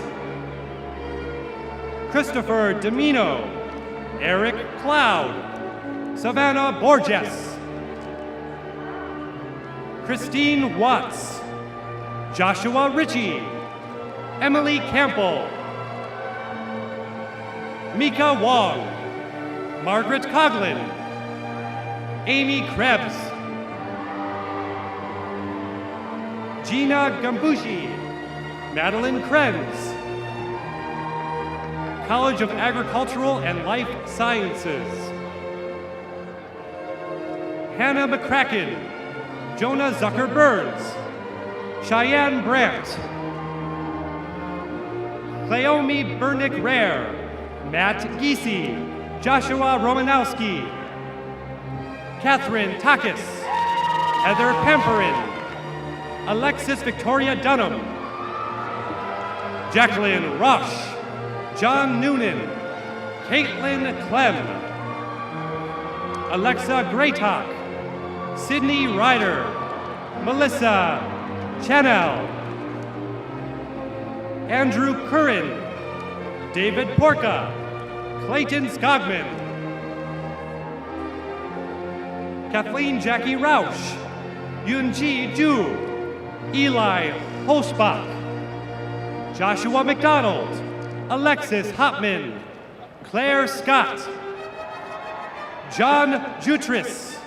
Christopher Domino, Eric Cloud, Savannah Borges, Christine Watts, Joshua Ritchie, Emily Campbell, Mika Wong, Margaret Coughlin, Amy Krebs, Gina Gambushi, Madeline Krenz, College of Agricultural and Life Sciences, Hannah McCracken, Jonah Zucker-Burns, Cheyenne Brandt, Cleomi Bernick-Rare, Matt Giese, Joshua Romanowski, Catherine Takis, Heather Pamperin, Alexis Victoria Dunham, Jacqueline Rush, John Noonan, Caitlin Clem, Alexa Graytock, Sydney Ryder, Melissa Chanel, Andrew Curran, David Porca, Clayton Skogman, Kathleen Jackie Rausch, Yunji Ju, Eli Hosbach, Joshua McDonald, Alexis Hopman, Claire Scott, John Jutris,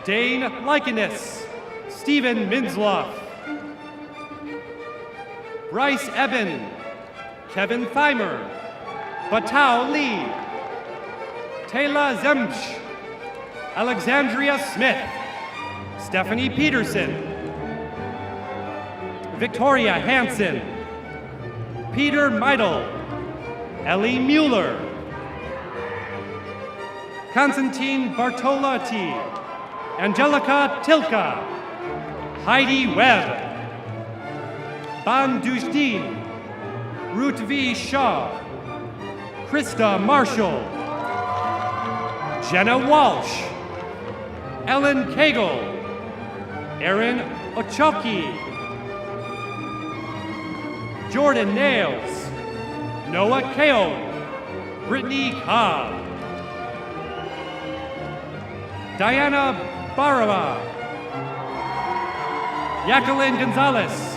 Dane Lycanis, Stephen Minsloff, Bryce Eben, Kevin Thimer, Batao Lee, Taylor Zemch, Alexandria Smith, Stephanie Peterson, Victoria Hansen, Peter Meidel, Ellie Mueller, Konstantin Bartolotti, Angelica Tilka, Heidi Webb, Ban Dushdin, Ruth V. Shaw, Krista Marshall, Jenna Walsh, Ellen Cagle, Erin Ochoki, Jordan Nails, Noah Keown, Brittany Cobb, Diana Barava, Jacqueline Gonzalez,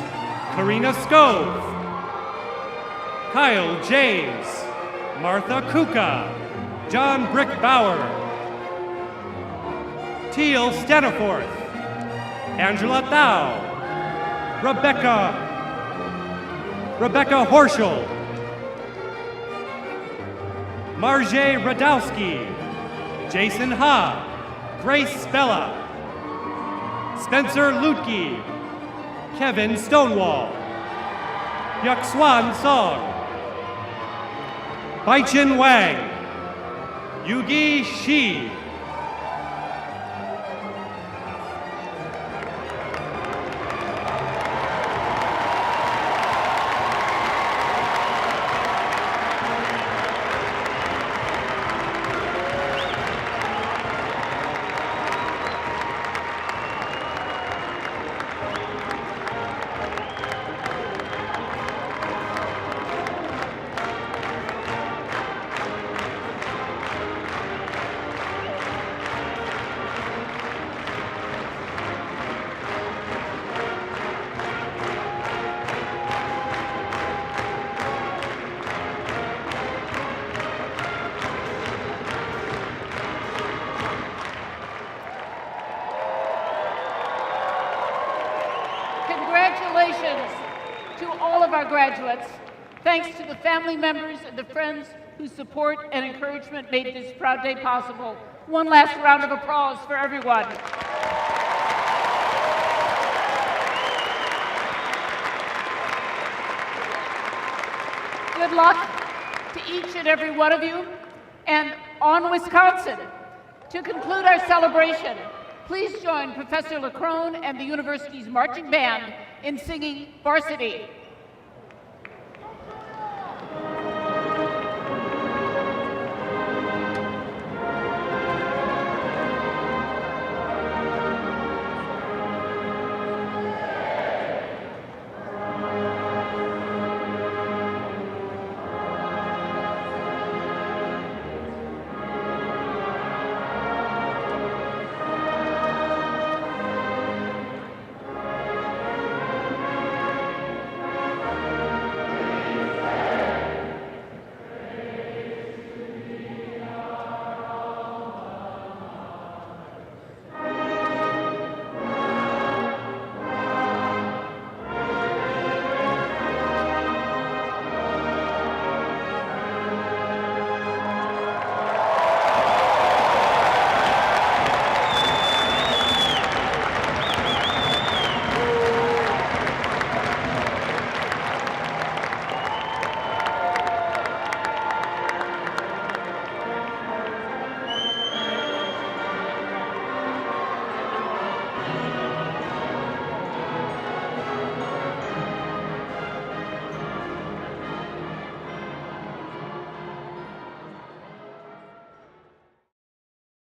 Karina Scove, Kyle James, Martha Kuka, John Brickbauer, Teal Staniforth, Angela Thau, Rebecca Horschel, Marjay Radowski, Jason Ha, Grace Bella, Spencer Lutke, Kevin Stonewall, Yuxuan Song, Baichin Wang, Yugi Shi, our graduates. Thanks to the family members and the friends whose support and encouragement made this proud day possible. One last round of applause for everyone. Good luck to each and every one of you, and on Wisconsin. To conclude our celebration, please join Professor LeCrone and the university's marching band in singing Varsity.